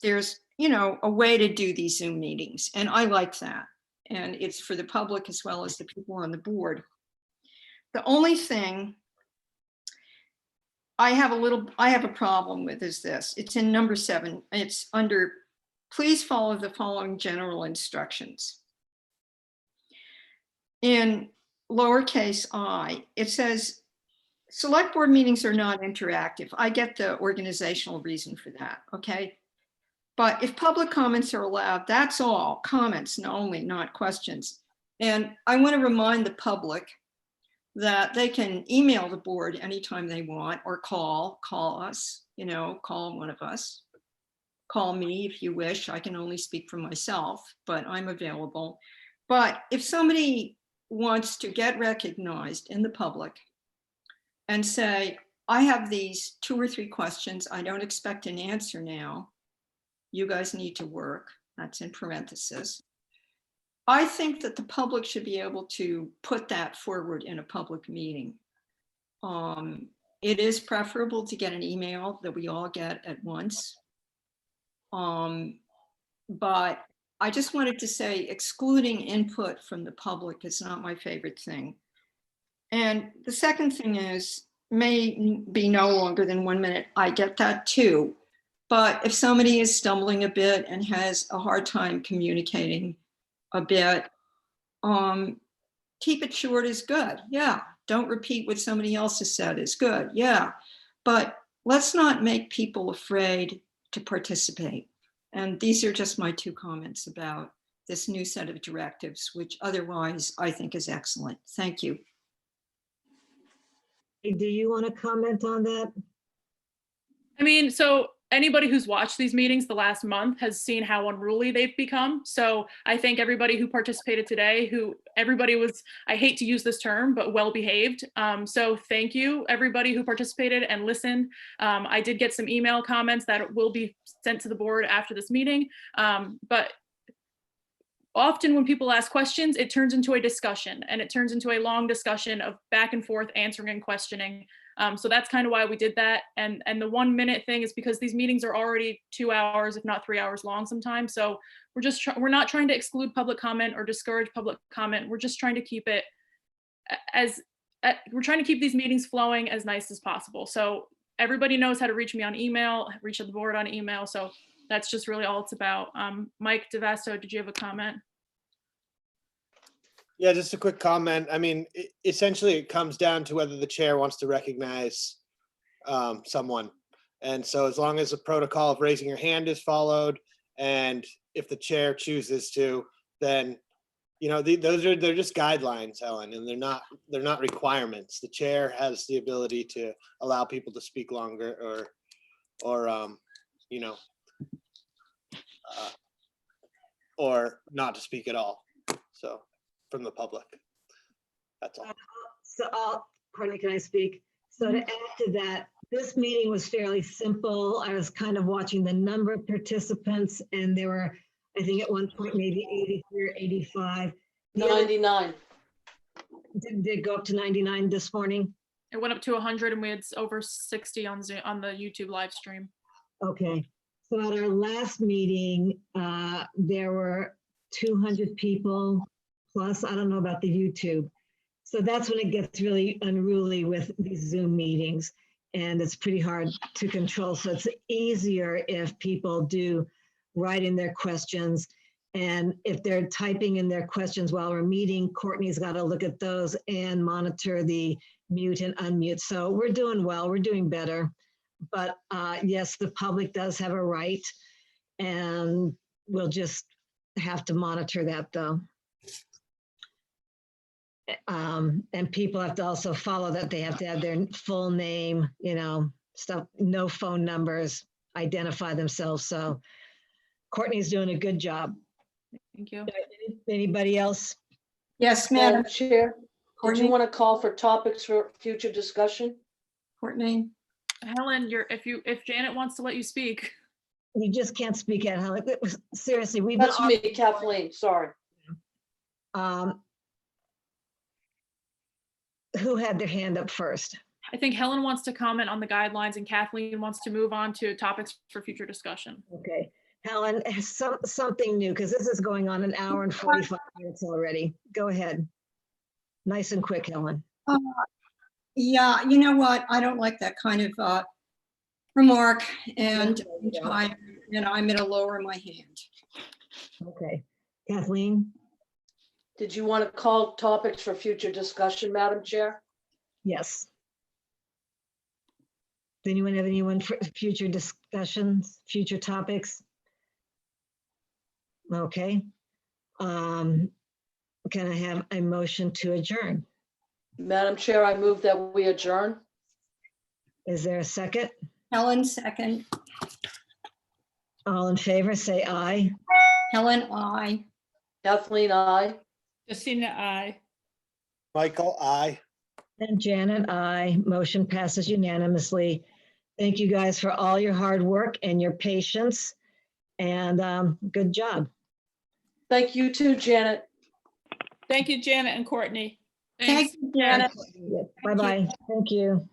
there's, a way to do these Zoom meetings, and I like that. And it's for the public as well as the people on the board. The only thing I have a problem with is this. It's in number 7. It's under, please follow the following general instructions. In lowercase I, it says, select board meetings are not interactive. I get the organizational reason for that, okay? But if public comments are allowed, that's all, comments only, not questions. And I want to remind the public that they can email the board anytime they want, or call us, call one of us. Call me if you wish. I can only speak for myself, but I'm available. But if somebody wants to get recognized in the public and say, I have these 2 or 3 questions, I don't expect an answer now, you guys need to work, that's in parentheses. I think that the public should be able to put that forward in a public meeting. It is preferable to get an email that we all get at once. But I just wanted to say excluding input from the public is not my favorite thing. And the second thing is, may be no longer than 1 minute. I get that too. But if somebody is stumbling a bit and has a hard time communicating a bit, keep it short is good. Yeah. Don't repeat what somebody else has said is good. Yeah. But let's not make people afraid to participate. And these are just my 2 comments about this new set of directives, which otherwise I think is excellent. Thank you. Do you want to comment on that? I mean, so anybody who's watched these meetings the last month has seen how unruly they've become. So I thank everybody who participated today, everybody was, I hate to use this term, but well behaved. So thank you, everybody who participated and listened. I did get some email comments that will be sent to the board after this meeting. But often when people ask questions, it turns into a discussion, and it turns into a long discussion of back and forth answering and questioning. So that's kind of why we did that. And the 1 minute thing is because these meetings are already 2 hours, if not 3 hours long sometimes. So we're not trying to exclude public comment or discourage public comment. We're just trying to keep it we're trying to keep these meetings flowing as nice as possible. So everybody knows how to reach me on email, reach the board on email. So that's just really all it's about. Mike DeVasto, did you have a comment? Yeah, just a quick comment. I mean, essentially it comes down to whether the chair wants to recognize someone. And so as long as the protocol of raising your hand is followed, and if the chair chooses to, then, they're just guidelines, Helen, and they're not requirements. The chair has the ability to allow people to speak longer or not to speak at all. from the public. That's all. So Courtney, can I speak? So to add to that, this meeting was fairly simple. I was kind of watching the number of participants and there were, I think at one point, maybe 83 or 85. The other- 99. Did it go up to 99 this morning? It went up to 100 and we had over 60 on Zoom, on the YouTube live stream. Okay, so at our last meeting, there were 200 people plus, I don't know about the YouTube. So that's when it gets really unruly with these Zoom meetings and it's pretty hard to control. So it's easier if people do write in their questions. And if they're typing in their questions while we're meeting, Courtney's got to look at those and monitor the mute and unmute. So we're doing well, we're doing better. But yes, the public does have a right and we'll just have to monitor that though. And people have to also follow that. They have to have their full name, you know, stuff, no phone numbers, identify themselves. So Courtney's doing a good job. Thank you. Anybody else? Yes, Madam Madam Chair, did Courtney? you want to call for topics for future discussion? Courtney. Helen, if Janet wants to let you speak. You just can't speak at Helen. Seriously, we've been. That's me, Kathleen, sorry. Who had their hand up first? I think Helen wants to comment on the guidelines and Kathleen wants to move on to topics for future discussion. Okay, Helen, something new, because this is going on an hour and 45 minutes already. Go ahead. Nice and quick, Helen. Yeah, you know what? I don't like that kind of remark and I'm tired, and I'm gonna lower my hand. Okay, Kathleen? Did you want to call topics for future discussion, Madam Chair? Yes. Does anyone have anyone for future discussions, future topics? Okay. Can I have a motion to adjourn? Madam Chair, I move that we adjourn. Is there a second? Helen, second. All in favor, say aye. Helen, I. Kathleen, aye. Justina, I. Michael, aye. And Janet, aye. Motion passes unanimously. Thank you guys for all your hard work and your patience. And good job. Thank you too, Janet. Thank you, Janet and Courtney. Thanks. Thank you, Janet. Bye-bye. Thank you.